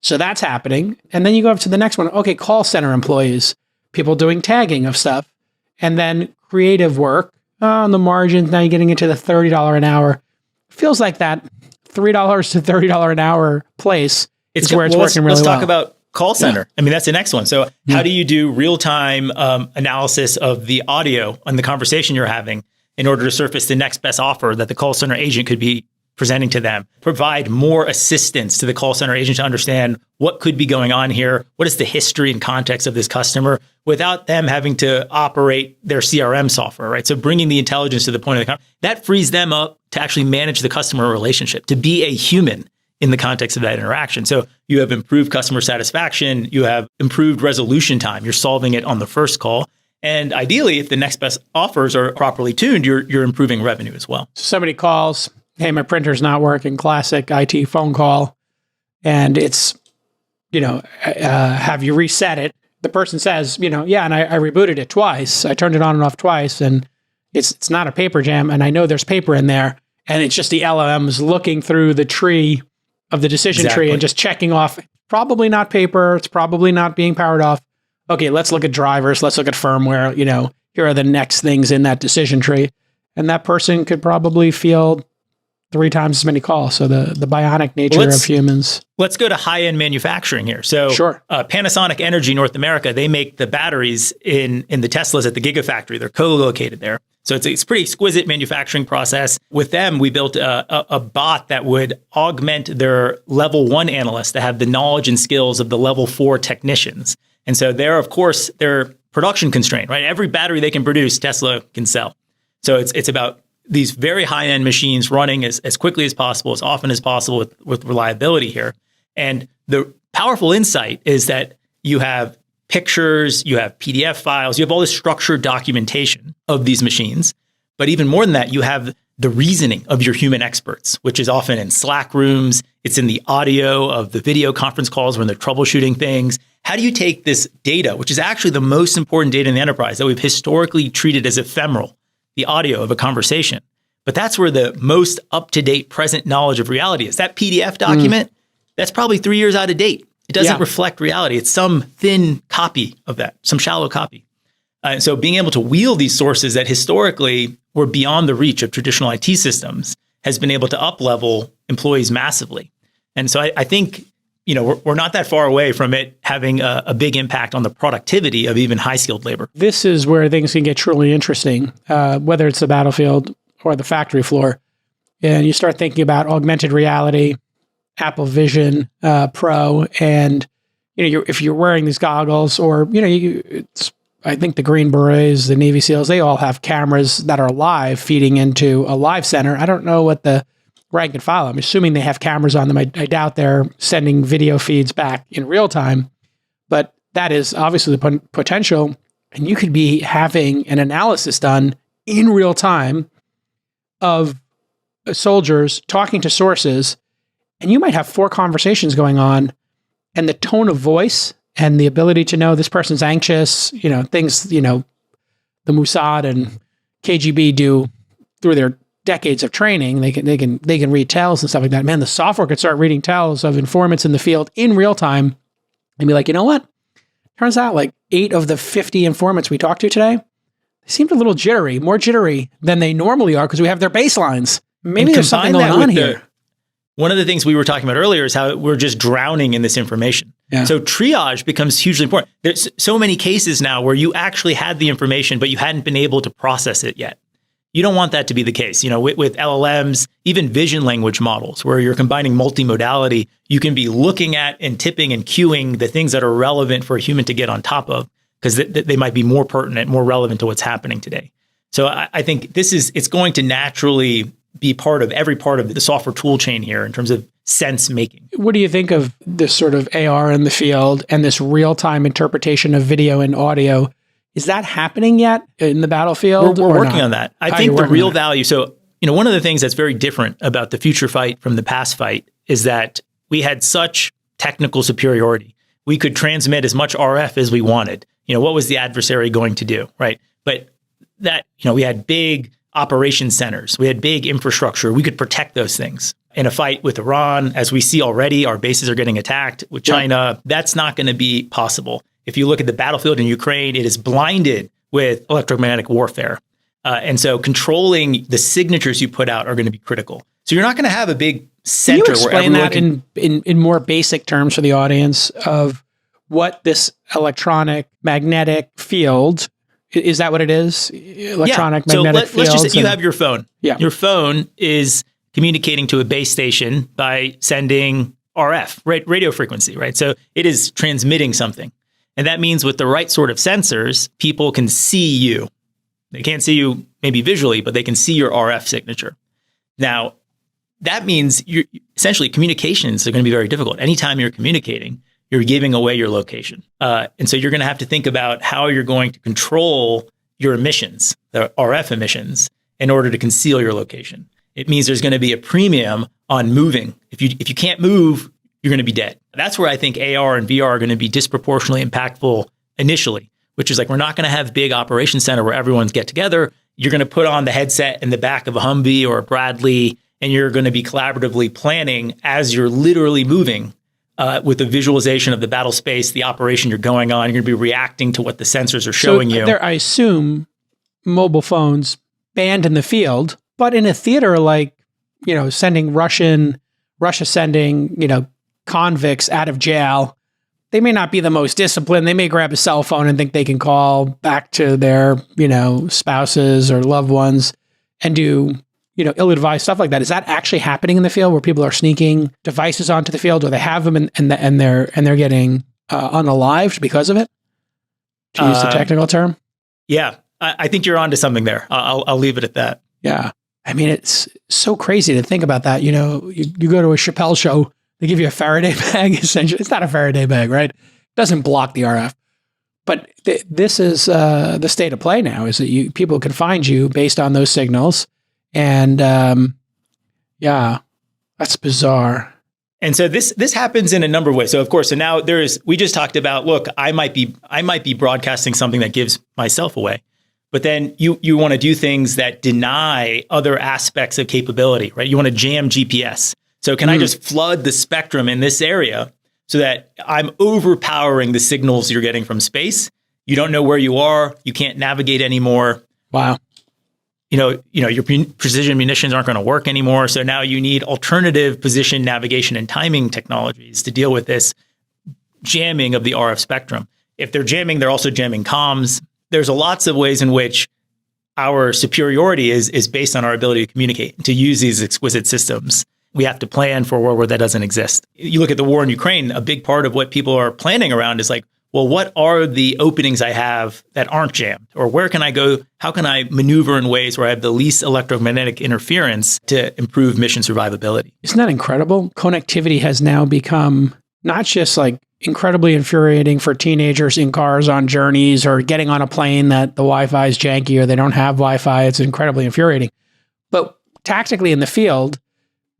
So that's happening. And then you go up to the next one. Okay, call center employees, people doing tagging of stuff, and then creative work on the margins. Now you're getting into the $30 an hour. Feels like that $3 to $30 an hour place. It's where it's working really well. Let's talk about call center. Yeah. I mean, that's the next one. So how do you do real-time analysis of the audio and the conversation you're having in order to surface the next best offer that the call center agent could be presenting to them? Provide more assistance to the call center agent to understand what could be going on here. What is the history and context of this customer without them having to operate their CRM software, right? So bringing the intelligence to the point of the that frees them up to actually manage the customer relationship, to be a human in the context of that interaction. So you have improved customer satisfaction, you have improved resolution time, you're solving it on the first call. And ideally, if the next best offers are properly tuned, you're improving revenue as well. Somebody calls, hey, my printer's not working, classic IT phone call. And it's, have you reset it? The person says, yeah, and I rebooted it twice. I turned it on and off twice, and it's not a paper jam, and I know there's paper in there. And it's just the LLMs looking through the tree of the decision tree and just checking off, probably not paper, it's probably not being powered off. Okay, let's look at drivers, let's look at firmware, here are the next things in that decision tree. And that person could probably field 3 times as many calls. So the bionic nature of humans. Let's go to high-end manufacturing here. So Panasonic Energy North America, they make the batteries in the Teslas at the Gigafactory. They're co-located there. So it's a pretty exquisite manufacturing process. With them, we built a bot that would augment their level 1 analysts to have the knowledge and skills of the level 4 technicians. And so they're production constrained, right? Every battery they can produce, Tesla can sell. So it's about these very high-end machines running as quickly as possible, as often as possible with reliability here. And the powerful insight is that you have pictures, you have PDF files, you have all this structured documentation of these machines. But even more than that, you have the reasoning of your human experts, which is often in Slack rooms. It's in the audio of the video conference calls when they're troubleshooting things. How do you take this data, which is actually the most important data in the enterprise that we've historically treated as ephemeral, the audio of a conversation? But that's where the most up-to-date present knowledge of reality is. That PDF document, that's probably 3 years out of date. It doesn't reflect reality. It's some thin copy of that, some shallow copy. So being able to wield these sources that historically were beyond the reach of traditional IT systems has been able to up-level employees massively. And so I think, we're not that far away from it having a big impact on the productivity of even high-skilled labor. This is where things can get truly interesting, whether it's the battlefield or the factory floor. And you start thinking about augmented reality, Apple Vision Pro, and if you're wearing these goggles, or I think the Green Berets, the Navy SEALs, they all have cameras that are live feeding into a live center. I don't know what the rank and file. I'm assuming they have cameras on them. I doubt they're sending video feeds back in real time, but that is obviously the potential. And you could be having an analysis done in real time of soldiers talking to sources. And you might have 4 conversations going on, and the tone of voice and the ability to know this person's anxious, things, the Mossad and KGB do through their decades of training. They can read tells and stuff like that. Man, the software could start reading tells of informants in the field in real time and be like, you know what? Turns out like 8 of the 50 informants we talked to today seemed a little jittery, more jittery than they normally are because we have their baselines. Maybe there's something going on here. One of the things we were talking about earlier is how we're just drowning in this information. Yeah. So triage becomes hugely important. There's so many cases now where you actually had the information, but you hadn't been able to process it yet. You don't want that to be the case. With LLMs, even vision language models, where you're combining multimodality, you can be looking at and tipping and queuing the things that are relevant for a human to get on top of, because they might be more pertinent, more relevant to what's happening today. So I think it's going to naturally be part of every part of the software tool chain here in terms of sense making. What do you think of this sort of AR in the field and this real-time interpretation of video and audio? Is that happening yet in the battlefield? We're working on that. I think the real value. So, one of the things that's very different about the future fight from the past fight is that we had such technical superiority. We could transmit as much RF as we wanted. What was the adversary going to do, right? But that, we had big operation centers. We had big infrastructure. We could protect those things. In a fight with Iran, as we see already, our bases are getting attacked. With China, that's not going to be possible. If you look at the battlefield in Ukraine, it is blinded with electromagnetic warfare. And so controlling the signatures you put out are going to be critical. So you're not going to have a big center. Can you explain that in more basic terms for the audience of what this electronic magnetic field, is that what it is? Electronic magnetic field. Let's just say you have your phone. Yeah. Your phone is communicating to a base station by sending RF, radio frequency, right? So it is transmitting something. And that means with the right sort of sensors, people can see you. They can't see you maybe visually, but they can see your RF signature. Now, that means essentially communications are going to be very difficult. Anytime you're communicating, you're giving away your location. And so you're going to have to think about how you're going to control your emissions, the RF emissions, in order to conceal your location. It means there's going to be a premium on moving. If you can't move, you're going to be dead. That's where I think AR and VR are going to be disproportionately impactful initially, which is like we're not going to have big operation center where everyone's get together. You're going to put on the headset in the back of a Humvee or a Bradley, and you're going to be collaboratively planning as you're literally moving with the visualization of the battle space, the operation you're going on. You're going to be reacting to what the sensors are showing you. There, I assume mobile phones banned in the field, but in a theater like, Russia sending, convicts out of jail, they may not be the most disciplined. They may grab a cell phone and think they can call back to their, spouses or loved ones and do, ill-advised stuff like that. Is that actually happening in the field where people are sneaking devices onto the field, or they have them and they're getting unalived because of it? To use the technical term. Yeah, I think you're onto something there. I'll leave it at that. Yeah, I mean, it's so crazy to think about that. You go to a Chappelle show. They give you a Faraday bag, essentially. It's not a Faraday bag, right? It doesn't block the RF. But this is the state of play now, is that people can find you based on those signals. And that's bizarre. And so this happens in a number of ways. So of course, now we just talked about, look, I might be broadcasting something that gives myself away. But then you want to do things that deny other aspects of capability, right? You want to jam GPS. So can I just flood the spectrum in this area so that I'm overpowering the signals you're getting from space? You don't know where you are. You can't navigate anymore. Wow. Your precision munitions aren't going to work anymore. So now you need alternative position, navigation, and timing technologies to deal with this jamming of the RF spectrum. If they're jamming, they're also jamming comms. There's lots of ways in which our superiority is based on our ability to communicate, to use these exquisite systems. We have to plan for a world where that doesn't exist. You look at the war in Ukraine, a big part of what people are planning around is like, well, what are the openings I have that aren't jammed? Or where can I go? How can I maneuver in ways where I have the least electromagnetic interference to improve mission survivability? Isn't that incredible? Connectivity has now become not just like incredibly infuriating for teenagers in cars on journeys or getting on a plane that the Wi-Fi is janky or they don't have Wi-Fi. It's incredibly infuriating. But tactically in the field,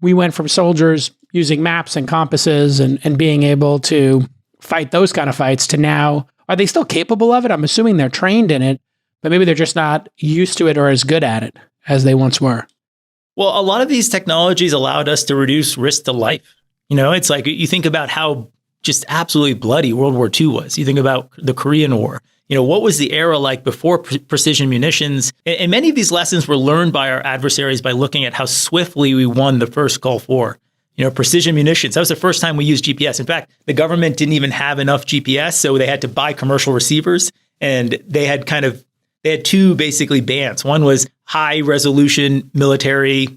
we went from soldiers using maps and compasses and being able to fight those kind of fights to now, are they still capable of it? I'm assuming they're trained in it, but maybe they're just not used to it or as good at it as they once were. Well, a lot of these technologies allowed us to reduce risk to life. It's like you think about how just absolutely bloody World War II was. You think about the Korean War. What was the era like before precision munitions? And many of these lessons were learned by our adversaries by looking at how swiftly we won the first Gulf War. Precision munitions. That was the first time we used GPS. In fact, the government didn't even have enough GPS, so they had to buy commercial receivers. And they had two basically bands. One was high resolution military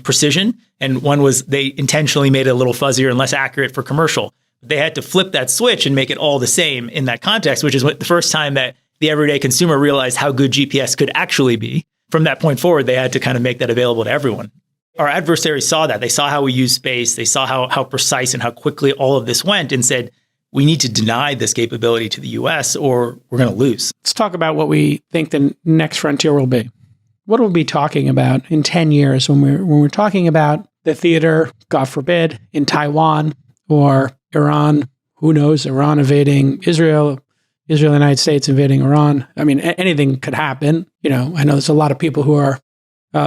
precision, and one was they intentionally made it a little fuzzier and less accurate for commercial. They had to flip that switch and make it all the same in that context, which is the first time that the everyday consumer realized how good GPS could actually be. From that point forward, they had to kind of make that available to everyone. Our adversaries saw that. They saw how we used space. They saw how precise and how quickly all of this went and said, we need to deny this capability to the US or we're going to lose. Let's talk about what we think the next frontier will be. What will we be talking about in 10 years when we're talking about the theater, God forbid, in Taiwan or Iran? Who knows? Iran invading Israel, the United States invading Iran. I mean, anything could happen. I know there's a lot of people who are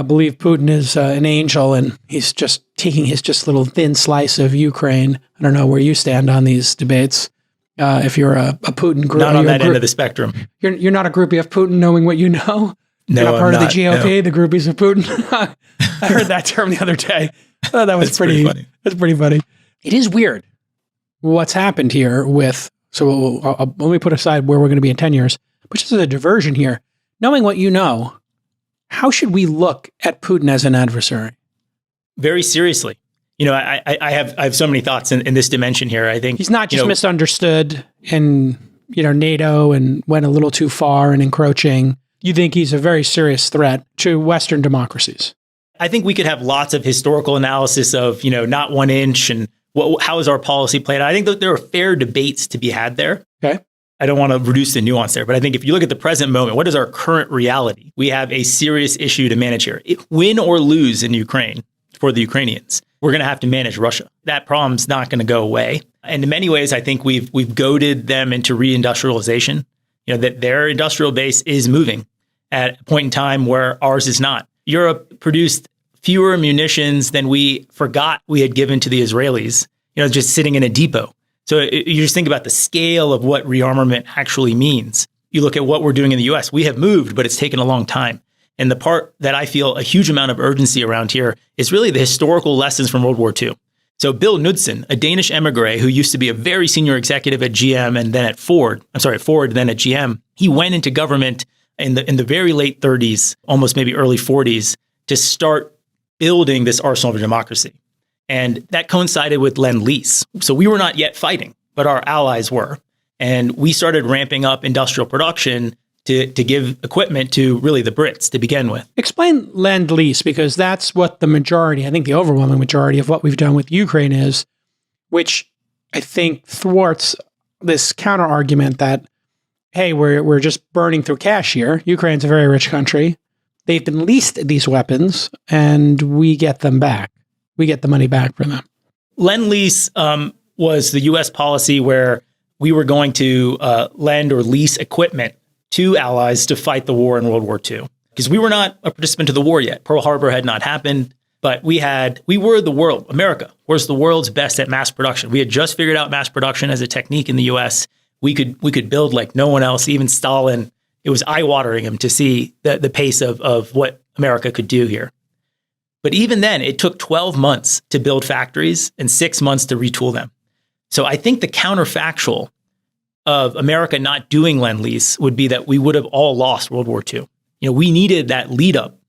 believe Putin is an angel and he's just taking his just little thin slice of Ukraine. I don't know where you stand on these debates. If you're a Putin group, not on that end of the spectrum. You're not a groupie of Putin, knowing what you know. No, you're not part of the GOP, no. The groupies of Putin. I heard that term the other day. Oh, that was pretty funny. That's pretty funny. It is weird what's happened here with. So let me put aside where we're going to be in 10 years, but just as a diversion here, knowing what you know. How should we look at Putin as an adversary? Very seriously. I have so many thoughts in this dimension here. I think he's not just misunderstood and, NATO and went a little too far and encroaching. You think he's a very serious threat to Western democracies? I think we could have lots of historical analysis of, not 1 inch and how is our policy played out. I think that there are fair debates to be had there. Okay. I don't want to reduce the nuance there, but I think if you look at the present moment, what is our current reality? We have a serious issue to manage here. Win or lose in Ukraine for the Ukrainians, we're going to have to manage Russia. That problem's not going to go away. And in many ways, I think we've goaded them into reindustrialization, that their industrial base is moving at a point in time where ours is not. Europe produced fewer munitions than we forgot we had given to the Israelis, just sitting in a depot. So you just think about the scale of what rearmament actually means. You look at what we're doing in the US. We have moved, but it's taken a long time. And the part that I feel a huge amount of urgency around here is really the historical lessons from World War II. So Bill Knudsen, a Danish emigre who used to be a very senior executive at GM and then at Ford, then at GM, he went into government in the very late 30s, almost maybe early 40s, to start building this arsenal of democracy. And that coincided with Lend-Lease. So we were not yet fighting, but our allies were. And we started ramping up industrial production to give equipment to really the Brits to begin with. Explain Lend-Lease, because that's what the majority, I think the overwhelming majority of what we've done with Ukraine is, which I think thwarts this counter argument that, hey, we're just burning through cash here. Ukraine's a very rich country. They've been leased these weapons and we get them back. We get the money back from them. Lend-Lease was the U.S. policy where we were going to lend or lease equipment to allies to fight the war in World War II. Because we were not a participant to the war yet. Pearl Harbor had not happened, but we were the world. America was the world's best at mass production. We had just figured out mass production as a technique in the U.S. We could build like no one else, even Stalin. It was eye-watering him to see the pace of what America could do here. But even then, it took 12 months to build factories and 6 months to retool them. So I think the counterfactual of America not doing Lend-Lease would be that we would have all lost World War II. We needed that lead up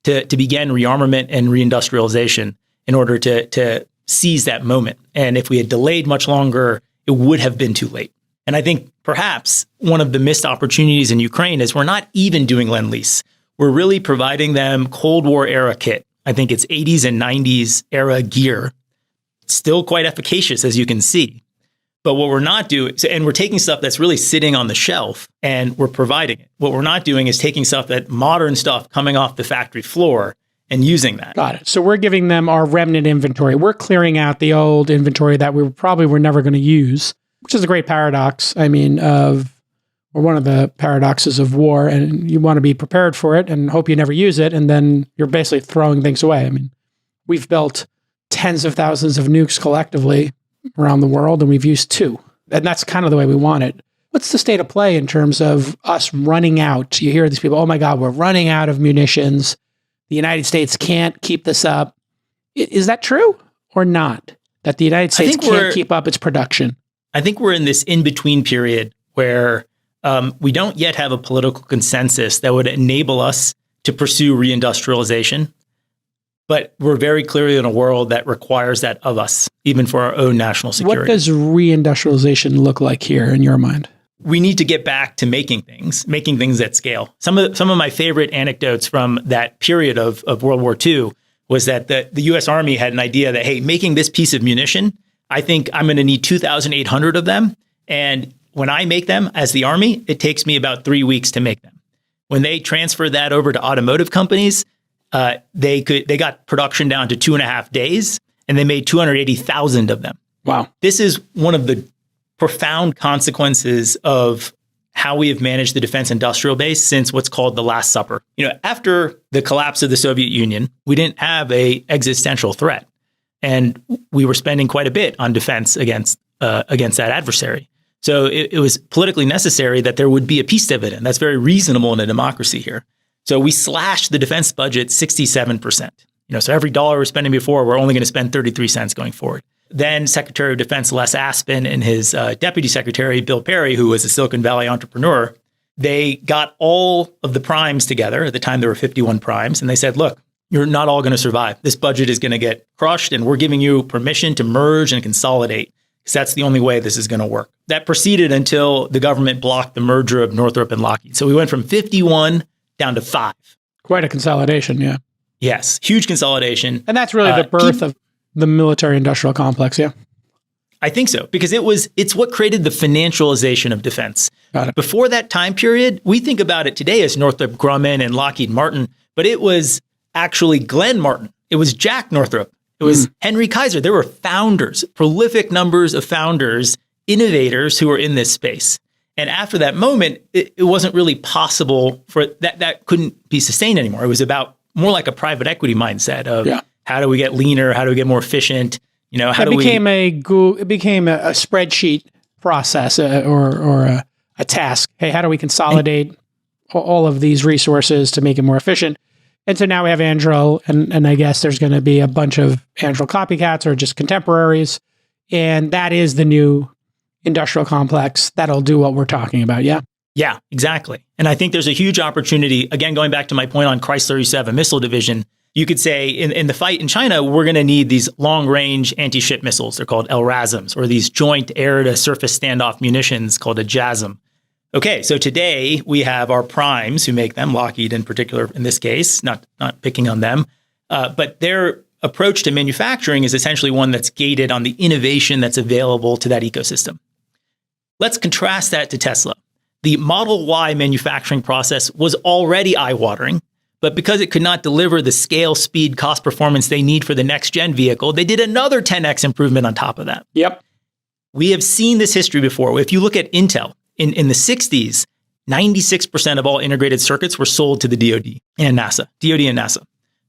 to begin rearmament and reindustrialization in order to seize that moment. And if we had delayed much longer, it would have been too late. And I think perhaps one of the missed opportunities in Ukraine is we're not even doing Lend-Lease. We're really providing them Cold War era kit. I think it's 80s and 90s era gear. Still quite efficacious, as you can see. But what we're not doing, and we're taking stuff that's really sitting on the shelf and we're providing it. What we're not doing is taking modern stuff coming off the factory floor and using that. Got it. So we're giving them our remnant inventory. We're clearing out the old inventory that we probably were never going to use, which is a great paradox. I mean, or one of the paradoxes of war, and you want to be prepared for it and hope you never use it. And then you're basically throwing things away. I mean, we've built tens of thousands of nukes collectively around the world, and we've used 2. And that's kind of the way we want it. What's the state of play in terms of us running out? You hear these people, oh my God, we're running out of munitions. The United States can't keep this up. Is that true or not? That the United States can't keep up its production? I think we're in this in-between period where we don't yet have a political consensus that would enable us to pursue reindustrialization. But we're very clearly in a world that requires that of us, even for our own national security. What does reindustrialization look like here in your mind? We need to get back to making things at scale. Some of my favorite anecdotes from that period of World War II was that the U.S. Army had an idea that, hey, making this piece of munition, I think I'm going to need 2,800 of them. And when I make them as the Army, it takes me about 3 weeks to make them. When they transferred that over to automotive companies, they got production down to 2.5 days, and they made 280,000 of them. Wow. This is one of the profound consequences of how we have managed the defense industrial base since what's called the Last Supper. After the collapse of the Soviet Union, we didn't have an existential threat, and we were spending quite a bit on defense against that adversary. So it was politically necessary that there would be a peace dividend. That's very reasonable in a democracy here. So we slashed the defense budget 67%. So every dollar we're spending before, we're only going to spend 33 cents going forward. Then Secretary of Defense Les Aspin and his Deputy Secretary Bill Perry, who was a Silicon Valley entrepreneur, they got all of the primes together. At the time, there were 51 primes. And they said, look, you're not all going to survive. This budget is going to get crushed, and we're giving you permission to merge and consolidate, because that's the only way this is going to work. That proceeded until the government blocked the merger of Northrop and Lockheed. So we went from 51 down to 5. Quite a consolidation, yeah. Yes, huge consolidation. And that's really the birth of the military-industrial complex, yeah? I think so, because it's what created the financialization of defense. Got it. Before that time period, we think about it today as Northrop Grumman and Lockheed Martin, but it was actually Glenn Martin. It was Jack Northrop. It was Henry Kaiser. There were founders, prolific numbers of founders, innovators who were in this space. And after that moment, it wasn't really possible for that couldn't be sustained anymore. It was about more like a private equity mindset of how do we get leaner? How do we get more efficient? It became a spreadsheet process or a task. Hey, how do we consolidate all of these resources to make it more efficient? And so now we have Anduril, and I guess there's going to be a bunch of Anduril copycats or just contemporaries. And that is the new industrial complex that'll do what we're talking about, yeah? Yeah, exactly. And I think there's a huge opportunity, again, going back to my point on Chrysler you have a missile division, you could say in the fight in China, we're going to need these long-range anti-ship missiles. They're called LRASMs, or these joint air-to-surface standoff munitions called a JASM. Okay, so today we have our primes who make them, Lockheed in particular in this case, not picking on them, but their approach to manufacturing is essentially one that's gated on the innovation that's available to that ecosystem. Let's contrast that to Tesla. The Model Y manufacturing process was already eye-watering, but because it could not deliver the scale, speed, cost, performance they need for the next-gen vehicle, they did another 10x improvement on top of that. Yep. We have seen this history before. If you look at Intel, in the 60s, 96% of all integrated circuits were sold to the DoD and NASA.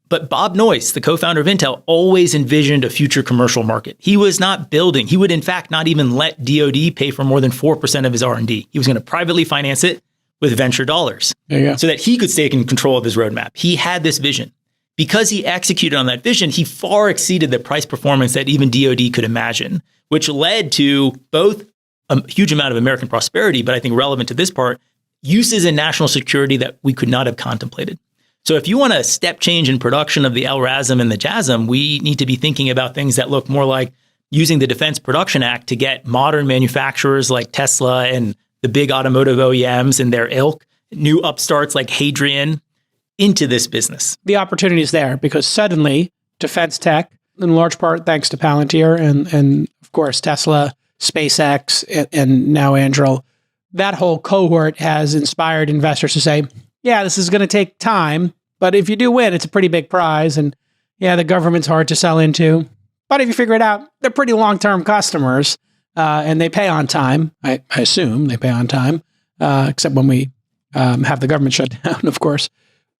But Bob Noyce, the co-founder of Intel, always envisioned a future commercial market. He was not building. He would, in fact, not even let DoD pay for more than 4% of his R&D. He was going to privately finance it with venture dollars so that he could stay in control of his roadmap. He had this vision. Because he executed on that vision, he far exceeded the price performance that even DoD could imagine, which led to both a huge amount of American prosperity, but I think relevant to this part, uses in national security that we could not have contemplated. So if you want a step change in production of the LRASM and the JASM, we need to be thinking about things that look more like using the Defense Production Act to get modern manufacturers like Tesla and the big automotive OEMs and their ilk, new upstarts like Hadrian, into this business. The opportunity is there because suddenly defense tech, in large part thanks to Pallantier and of course Tesla, SpaceX, and now Anduril, that whole cohort has inspired investors to say, yeah, this is going to take time, but if you do win, it's a pretty big prize. And yeah, the government's hard to sell into, but if you figure it out, they're pretty long-term customers and they pay on time. I assume they pay on time, except when we have the government shut down, of course.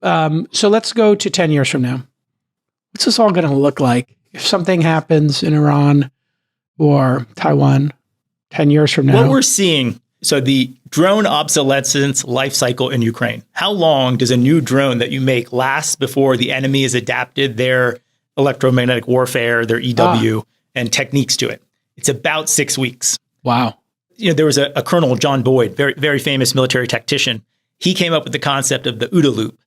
So let's go to 10 years from now. What's this all going to look like if something happens in Iran or Taiwan 10 years from now? What we're seeing So the drone obsolescence life cycle in Ukraine. How long does a new drone that you make last before the enemy has adapted their electromagnetic warfare, their EW, and techniques to it? It's about 6 weeks. Wow. There was a Colonel John Boyd, very, very famous military tactician. He came up with the concept of the OODA loop.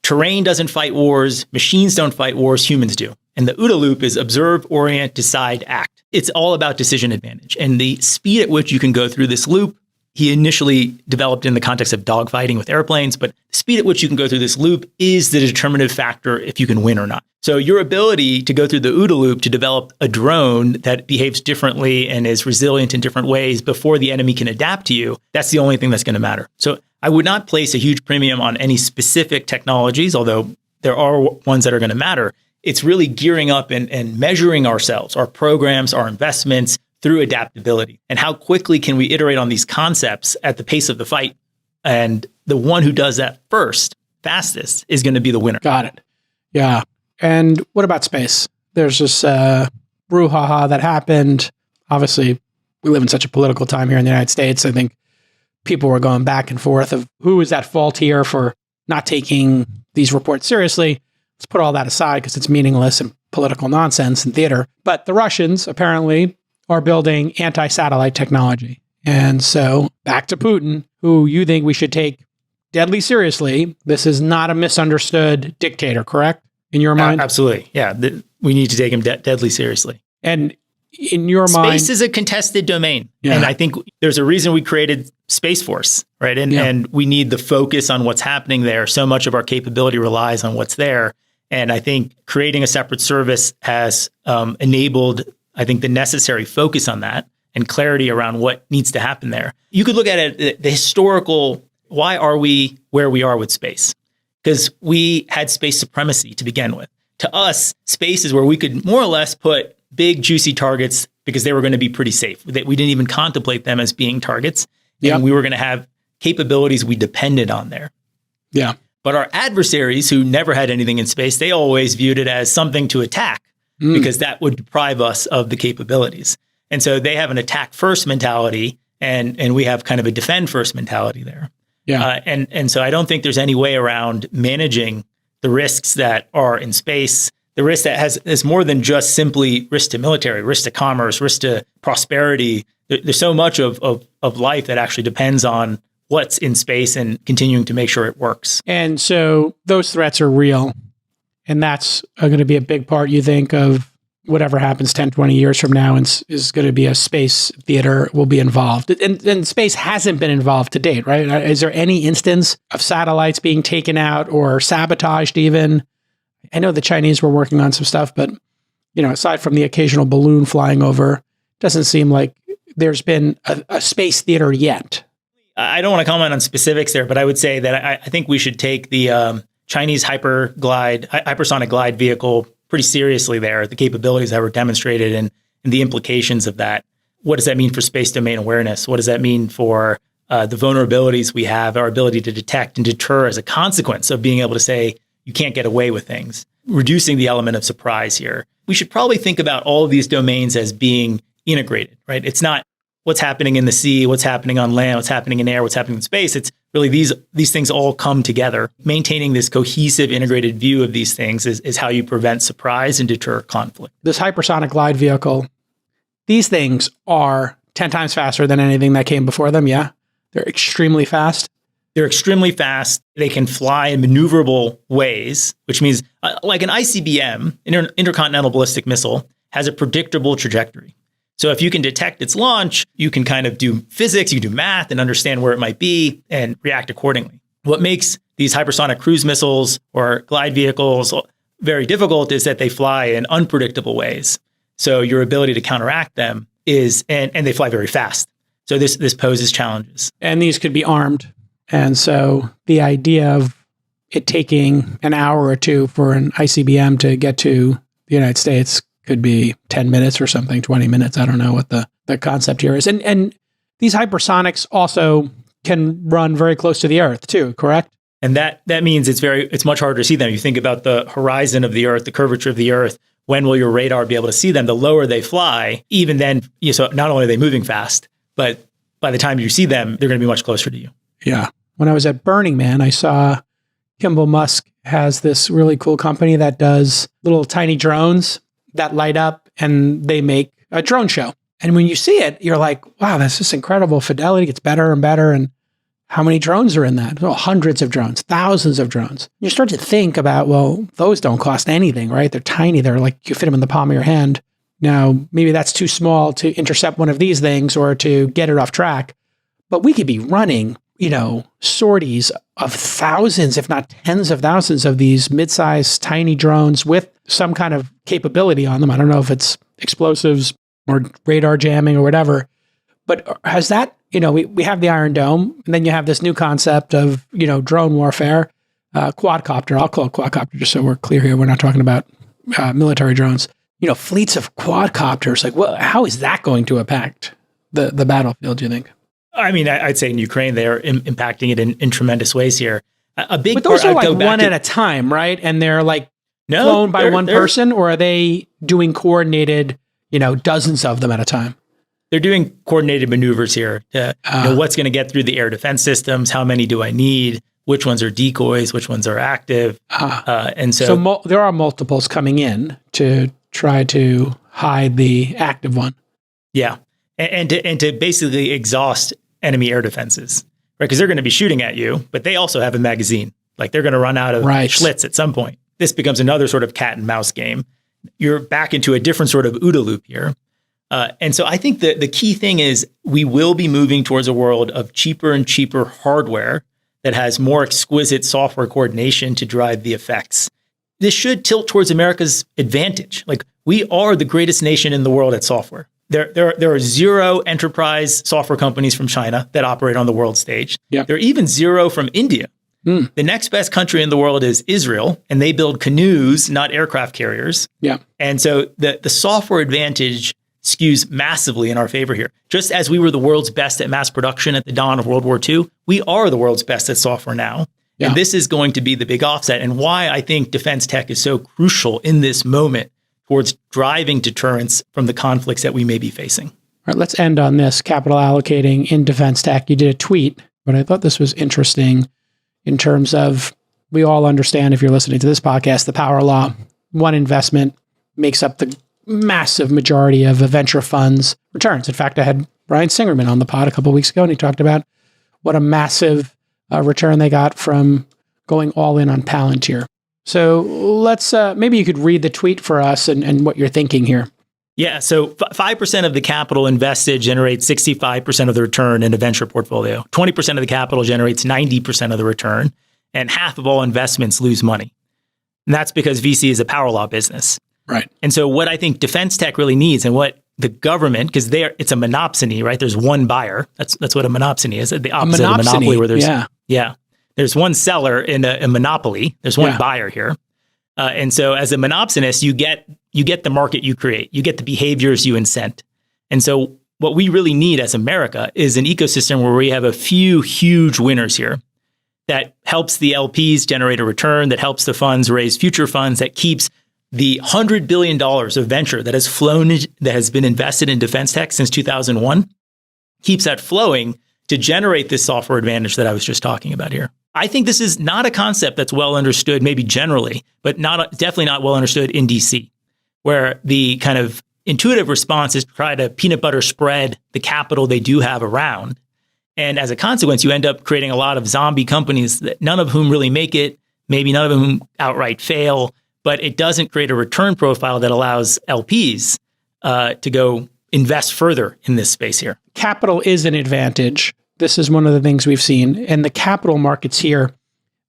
Terrain doesn't fight wars, machines don't fight wars, humans do. And the OODA loop is observe, orient, decide, act. It's all about decision advantage. And the speed at which you can go through this loop, he initially developed in the context of dogfighting with airplanes, but the speed at which you can go through this loop is the determinative factor if you can win or not. So your ability to go through the OODA loop to develop a drone that behaves differently and is resilient in different ways before the enemy can adapt to you, that's the only thing that's going to matter. So I would not place a huge premium on any specific technologies, although there are ones that are going to matter. It's really gearing up and measuring ourselves, our programs, our investments through adaptability. And how quickly can we iterate on these concepts at the pace of the fight? And the one who does that first, fastest, is going to be the winner. Got it. Yeah. And what about space? There's this brouhaha that happened. Obviously, we live in such a political time here in the United States. I think people were going back and forth of who is at fault here for not taking these reports seriously. Let's put all that aside because it's meaningless and political nonsense and theater. But the Russians apparently are building anti-satellite technology. And so back to Putin, who you think we should take deadly seriously. This is not a misunderstood dictator, correct? In your mind? Absolutely. Yeah. We need to take him deadly seriously. And in your mind... Space is a contested domain. Yeah. And I think there's a reason we created Space Force, right? And we need the focus on what's happening there. So much of our capability relies on what's there. And I think creating a separate service has enabled, I think, the necessary focus on that and clarity around what needs to happen there. You could look at it, the historical, why are we where we are with space? Because we had space supremacy to begin with. To us, space is where we could more or less put big, juicy targets because they were going to be pretty safe. We didn't even contemplate them as being targets. And we were going to have capabilities we depended on there. Yeah. But our adversaries who never had anything in space, they always viewed it as something to attack because that would deprive us of the capabilities. And so they have an attack first mentality and we have kind of a defend first mentality there. Yeah. And so I don't think there's any way around managing the risks that are in space. The risk that is more than just simply risk to military, risk to commerce, risk to prosperity. There's so much of life that actually depends on what's in space and continuing to make sure it works. And so those threats are real. And that's going to be a big part, you think, of whatever happens 10, 20 years from now is going to be a space theater will be involved. And space hasn't been involved to date, right? Is there any instance of satellites being taken out or sabotaged even? I know the Chinese were working on some stuff, but aside from the occasional balloon flying over, it doesn't seem like there's been a space theater yet. I don't want to comment on specifics there, but I would say that I think we should take the Chinese hypersonic glide vehicle pretty seriously there, the capabilities that were demonstrated and the implications of that. What does that mean for space domain awareness? What does that mean for the vulnerabilities we have, our ability to detect and deter as a consequence of being able to say, you can't get away with things, reducing the element of surprise here. We should probably think about all of these domains as being integrated, right? It's not what's happening in the sea, what's happening on land, what's happening in air, what's happening in space. It's really these things all come together. Maintaining this cohesive, integrated view of these things is how you prevent surprise and deter conflict. This hypersonic glide vehicle, these things are 10 times faster than anything that came before them, yeah? They're extremely fast. They're extremely fast. They can fly in maneuverable ways, which means like an ICBM, intercontinental ballistic missile, has a predictable trajectory. So if you can detect its launch, you can kind of do physics, you do math and understand where it might be and react accordingly. What makes these hypersonic cruise missiles or glide vehicles very difficult is that they fly in unpredictable ways. So your ability to counteract them is, and they fly very fast. So this poses challenges. And these could be armed. And so the idea of it taking an hour or two for an ICBM to get to the United States could be 10 minutes or something, 20 minutes. I don't know what the concept here is. And these hypersonics also can run very close to the Earth too, correct? And that means it's much harder to see them. You think about the horizon of the Earth, the curvature of the Earth. When will your radar be able to see them? The lower they fly, even then, so not only are they moving fast, but by the time you see them, they're going to be much closer to you. Yeah. When I was at Burning Man, I saw Kimball Musk has this really cool company that does little tiny drones that light up and they make a drone show. And when you see it, you're like, wow, that's just incredible fidelity. It gets better and better. And how many drones are in that? Well, hundreds of drones, thousands of drones. You start to think about, well, those don't cost anything, right? They're tiny. They're like, you fit them in the palm of your hand. Now, maybe that's too small to intercept one of these things or to get it off track. But we could be running, sorties of thousands, if not tens of thousands of these mid-sized tiny drones with some kind of capability on them. I don't know if it's explosives or radar jamming or whatever. But has that, we have the Iron Dome, and then you have this new concept of, drone warfare, quadcopter. I'll call it quadcopter just so we're clear here. We're not talking about military drones. Fleets of quadcopters. Like, how is that going to impact the battlefield, do you think? I mean, I'd say in Ukraine, they're impacting it in tremendous ways here. A big but those part, are like one at a time, right? And they're like flown by one person, or are they doing coordinated, dozens of them at a time? They're doing coordinated maneuvers here to know what's going to get through the air defense systems. How many do I need? Which ones are decoys? Which ones are active? And so there are multiples coming in to try to hide the active one. Yeah. And to basically exhaust enemy air defenses, right? Because they're going to be shooting at you, but they also have a magazine. Like they're going to run out of Schlitz at some point. This becomes another sort of cat and mouse game. You're back into a different sort of OODA loop here. And so I think the key thing is we will be moving towards a world of cheaper and cheaper hardware that has more exquisite software coordination to drive the effects. This should tilt towards America's advantage. Like we are the greatest nation in the world at software. There are zero enterprise software companies from China that operate on the world stage. Yep. There are even zero from India. The next best country in the world is Israel, and they build canoes, not aircraft carriers. Yeah. And so the software advantage skews massively in our favor here. Just as we were the world's best at mass production at the dawn of World War II, we are the world's best at software now. Yeah. And this is going to be the big offset, and why I think defense tech is so crucial in this moment towards driving deterrence from the conflicts that we may be facing. All right, let's end on this, capital allocating in defense tech. You did a tweet, but I thought this was interesting in terms of, we all understand, if you're listening to this podcast, the power law. One investment makes up the massive majority of a venture fund's returns. In fact, I had Brian Singerman on the pod a couple of weeks ago, and he talked about what a massive return they got from going all in on Palantir. So let's, maybe you could read the tweet for us and what you're thinking here. Yeah. So 5% of the capital invested generates 65% of the return in a venture portfolio. 20% of the capital generates 90% of the return, and half of all investments lose money. And that's because VC is a power law business. Right. And so what I think defense tech really needs, and what the government, because it's a monopsony, right? There's one buyer. That's what a monopsony is. The opposite of a monopoly, where there's there's one seller in a monopoly. There's one buyer here. And so as a monopsonist, you get the market you create. You get the behaviors you incent. And so what we really need as America is an ecosystem where we have a few huge winners here that helps the LPs generate a return, that helps the funds raise future funds, that keeps the $100 billion of venture that has been invested in defense tech since 2001, keeps that flowing to generate this software advantage that I was just talking about here. I think this is not a concept that's well understood, maybe generally, but definitely not well understood in DC, where the kind of intuitive response is to try to peanut butter spread the capital they do have around. And as a consequence, you end up creating a lot of zombie companies, that none of whom really make it, maybe none of whom outright fail, but it doesn't create a return profile that allows LPs to go invest further in this space here. Capital is an advantage. This is one of the things we've seen. And the capital markets here,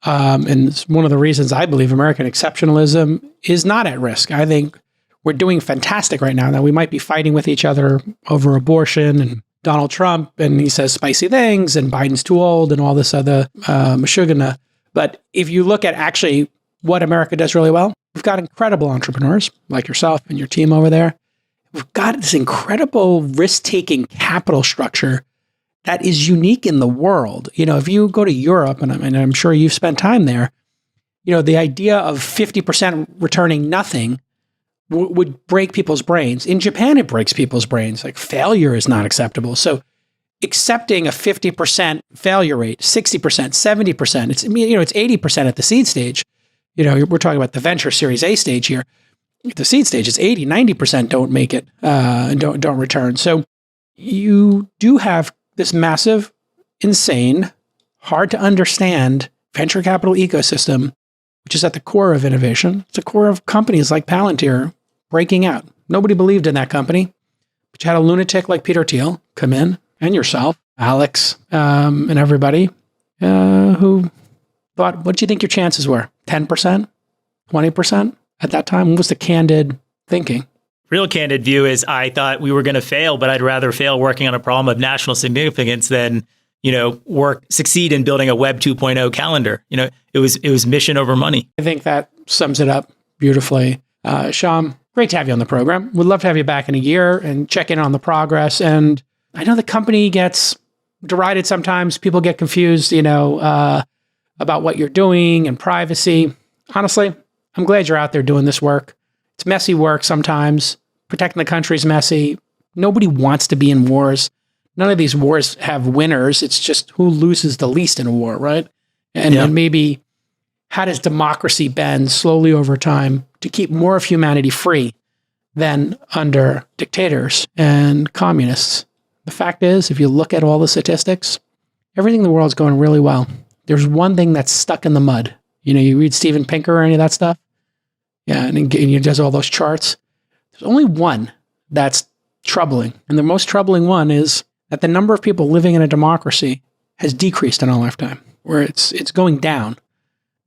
and it's one of the reasons I believe American exceptionalism is not at risk. I think we're doing fantastic right now. Now, we might be fighting with each other over abortion and Donald Trump, and he says spicy things, and Biden's too old, and all this other mashugana. But if you look at actually what America does really well, we've got incredible entrepreneurs like yourself and your team over there. We've got this incredible risk-taking capital structure that is unique in the world. You know, if you go to Europe, and I'm sure you've spent time there, you know, the idea of 50% returning nothing would break people's brains. In Japan, it breaks people's brains. Like, failure is not acceptable. So accepting a 50% failure rate, 60%, 70%. It's 80% at the seed stage. We're talking about the venture Series A stage here. At the seed stage, it's 80, 90% don't make it and don't return. So you do have this massive, insane, hard to understand venture capital ecosystem, which is at the core of innovation. It's the core of companies like Palantir breaking out. Nobody believed in that company, but you had a lunatic like Peter Thiel come in, and yourself, Alex, and everybody who thought, what do you think your chances were? 10%? 20%? At that time, what was the candid thinking? Real candid view is I thought we were going to fail, but I'd rather fail working on a problem of national significance than, succeed in building a Web 2.0 calendar. It was mission over money. I think that sums it up beautifully. Shyam, great to have you on the program. We'd love to have you back in a year and check in on the progress. And I know the company gets derided sometimes. People get confused, about what you're doing and privacy. Honestly, I'm glad you're out there doing this work. It's messy work sometimes. Protecting the country is messy. Nobody wants to be in wars. None of these wars have winners. It's just who loses the least in a war, right? And maybe how does democracy bend slowly over time to keep more of humanity free than under dictators and communists? The fact is, if you look at all the statistics, everything in the world is going really well. There's one thing that's stuck in the mud. You read Steven Pinker or any of that stuff? Yeah, and he does all those charts. There's only one that's troubling. And the most troubling one is that the number of people living in a democracy has decreased in our lifetime, where it's going down.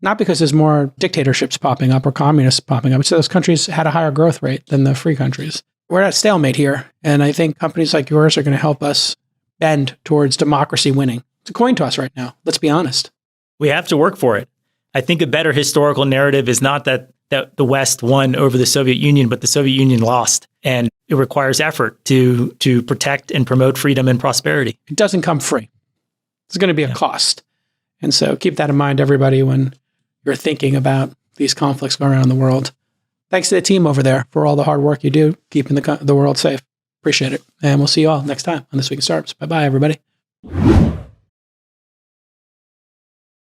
Not because there's more dictatorships popping up or communists popping up. It's those countries had a higher growth rate than the free countries. We're at a stalemate here. And I think companies like yours are going to help us bend towards democracy winning. It's a coin toss right now. Let's be honest. We have to work for it. I think a better historical narrative is not that the West won over the Soviet Union, but the Soviet Union lost. And it requires effort to protect and promote freedom and prosperity. It doesn't come free. It's going to be a cost. And so keep that in mind, everybody, when you're thinking about these conflicts going around in the world. Thanks to the team over there for all the hard work you do, keeping the world safe. Appreciate it. And we'll see you all next time on This Week in Startups. Bye-bye, everybody.